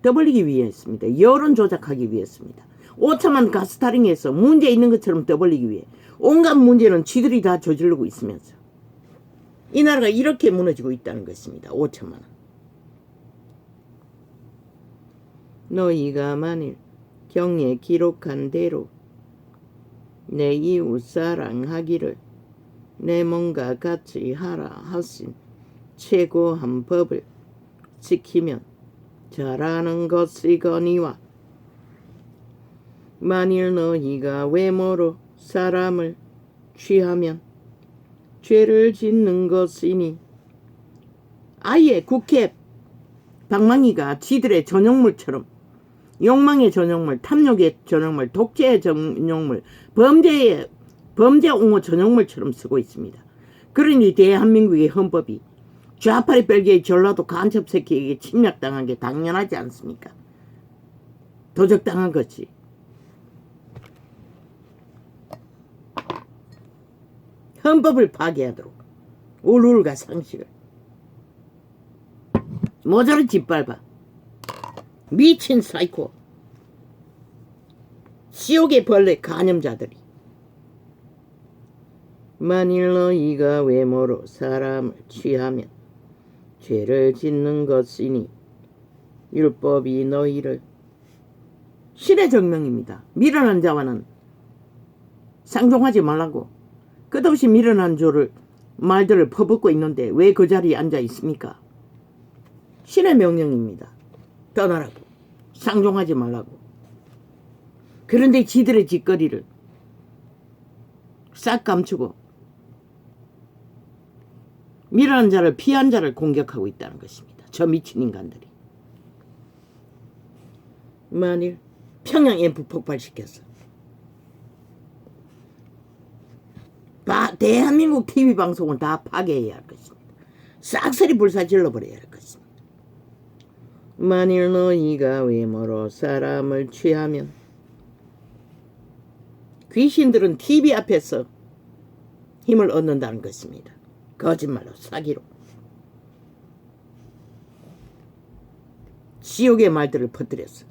떠벌리기 위해서입니다. 여론 조작하기 위해서입니다. 5천만 가스타링에서 문제 있는 것처럼 떠벌리기 위해 온갖 문제는 지들이 다 저지르고 있으면서 이 나라가 이렇게 무너지고 있다는 것입니다. 5천만 원. 너희가 만일 경에 기록한 대로 내 이웃 사랑하기를 내 몸과 같이 하라 하신 최고한 법을 지키면 잘하는 것이거니와 만일 너희가 외모로 사람을 취하면 죄를 짓는 것이니. 아예 국회 방망이가 지들의 전용물처럼 욕망의 전용물, 탐욕의 전용물, 독재의 전용물, 범죄 옹호 전용물처럼 쓰고 있습니다. 그러니 대한민국의 헌법이 좌파리 벨기에 전라도 간첩 새끼에게 침략당한 게 당연하지 않습니까? 도적당한 거지. 헌법을 파괴하도록 울울과 상식을 모자를 짓밟아 미친 사이코 지옥의 벌레 간염자들이. 만일 너희가 외모로 사람을 취하면 죄를 짓는 것이니 율법이 너희를. 신의 정명입니다. 미련한 자와는 상종하지 말라고 끝없이 미련한 조를 말들을 퍼붓고 있는데 왜 그 자리에 앉아 있습니까? 신의 명령입니다. 떠나라고, 상종하지 말라고. 그런데 지들의 짓거리를 싹 감추고 미련한 자를, 피한 자를 공격하고 있다는 것입니다. 저 미친 인간들이. 만일 평양 엠프 폭발시켰어. 대한민국 TV 방송을 다 파괴해야 할 것입니다. 싹쓸이 불사질러 버려야 할 것입니다. 만일 너희가 외모로 사람을 취하면 귀신들은 TV 앞에서 힘을 얻는다는 것입니다. 거짓말로 사기로 지옥의 말들을 퍼뜨렸어.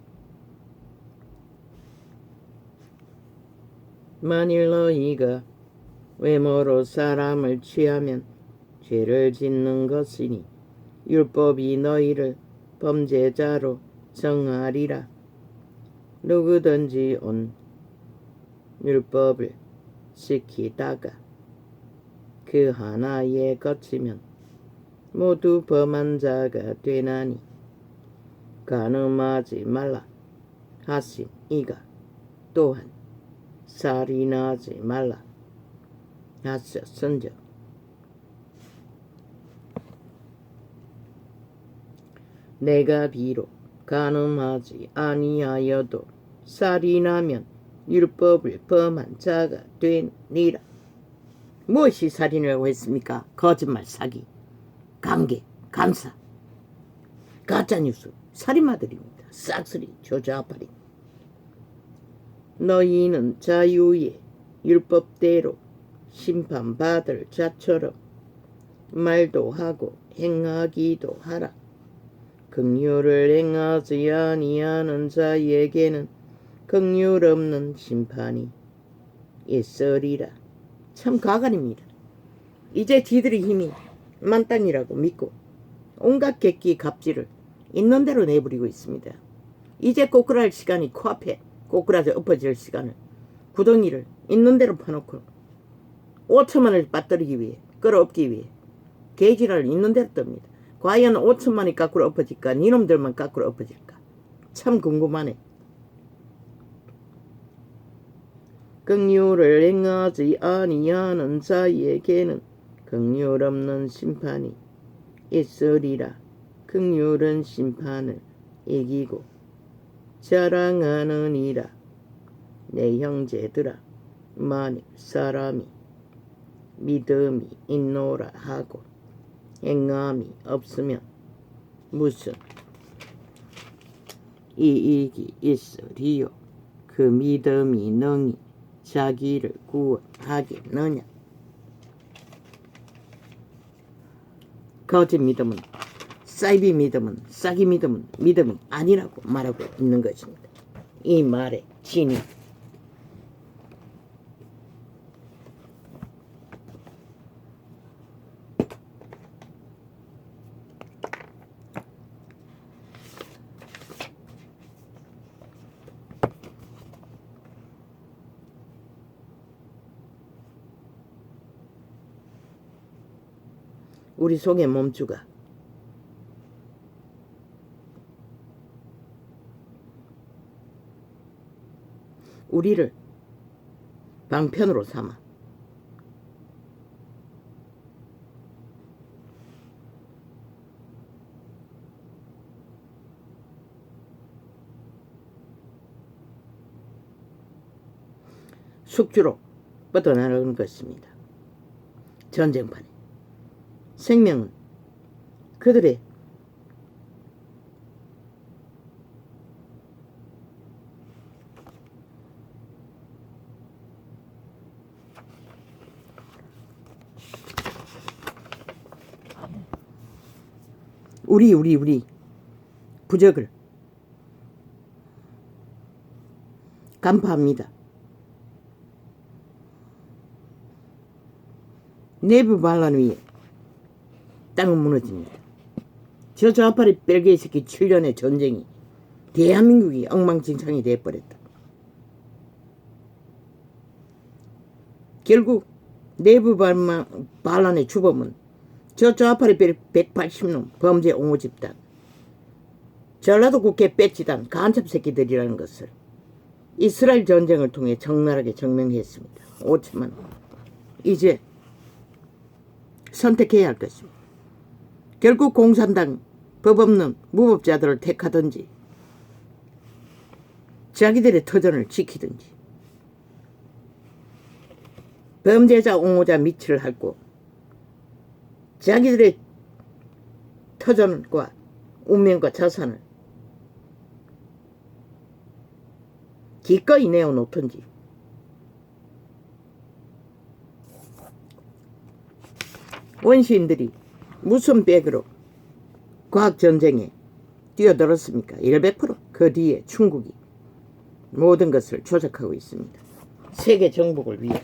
만일 너희가 외모로 사람을 취하면 죄를 짓는 것이니 율법이 너희를 범죄자로 정하리라. 누구든지 온 율법을 지키다가 그 하나에 거치면 모두 범한 자가 되나니 간음하지 말라 하신 이가 또한 살인하지 말라 하셨은즉 내가 비록 간음하지 아니하여도 살인하면 율법을 범한 자가 되니라. 무엇이 살인이라고 했습니까? 거짓말, 사기, 관계, 감사, 가짜뉴스, 살인마들입니다. 싹쓸이 조자아파리. 너희는 자유의 율법대로 심판받을 자처럼 말도 하고 행하기도 하라. 긍휼을 행하지 아니하는 자에게는 긍휼 없는 심판이 있으리라. 참 가관입니다. 이제 지들의 힘이 만땅이라고 믿고 온갖 객기 갑질을 있는 대로 내버리고 있습니다. 이제 꼬꾸랄 시간이 코앞에 꼬꾸라져 엎어질 시간을 구덩이를 있는 대로 파놓고 5천만을 빠뜨리기 위해 끌어엎기 위해 개지랄을 있는 대로 뜹니다. 과연 5천만이 거꾸로 엎어질까? 니놈들만 거꾸로 엎어질까? 참 궁금하네. 긍휼을 행하지 아니하는 자에게는 긍휼 없는 심판이 있으리라. 긍휼은 심판을 이기고 자랑하느니라. 내 형제들아, 만일 사람이 믿음이 있노라 하고 행함이 없으면 무슨 이익이 있으리요? 그 믿음이 능히 자기를 구원하겠느냐? 거짓 믿음은, 사이비 믿음은, 싸기 믿음은 믿음이 아니라고 말하고 있는 것입니다. 이 말의 진위. 우리 속의 몸주가 우리를 방편으로 삼아 숙주로 뻗어나가는 것입니다. 전쟁판에 생명은 그들의 우리 부적을 간파합니다. 내부 반란 위에 땅은 무너집니다. 저 좌파리 벨기에 새끼 7년의 전쟁이 대한민국이 엉망진창이 되어버렸다. 결국 내부 반란의 주범은 저 좌파리 180놈 범죄 옹호 집단, 전라도 국회 배치단 간첩 새끼들이라는 것을 이스라엘 전쟁을 통해 적나라하게 증명했습니다. 5천만. 이제 선택해야 할 것입니다. 결국 공산당 법 없는 무법자들을 택하든지 자기들의 터전을 지키든지 범죄자 옹호자 미치를 핥고 자기들의 터전과 운명과 자산을 기꺼이 내어놓든지 원시인들이 무슨 백으로 과학전쟁에 뛰어들었습니까? 100%그 뒤에 중국이 모든 것을 조작하고 있습니다. 세계 정복을 위해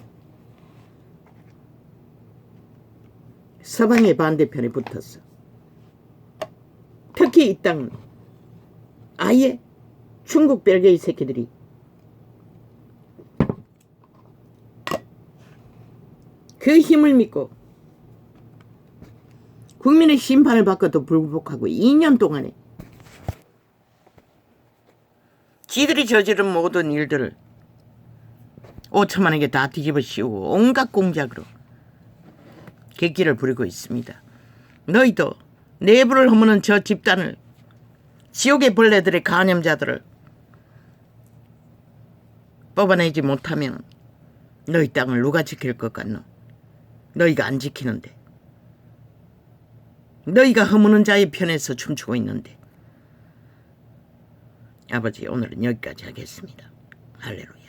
서방의 반대편에 붙었어. 특히 이 땅은 아예 중국 별개의 새끼들이 그 힘을 믿고 국민의 심판을 받고도 불복하고 2년 동안에 지들이 저지른 모든 일들을 5천만에게 다 뒤집어 씌우고 온갖 공작으로 객기를 부리고 있습니다. 너희도 내부를 허무는 저 집단을, 지옥의 벌레들의 간염자들을 뽑아내지 못하면 너희 땅을 누가 지킬 것 같노? 너희가 안 지키는데, 너희가 허무는 자의 편에서 춤추고 있는데. 아버지, 오늘은 여기까지 하겠습니다. 할렐루야.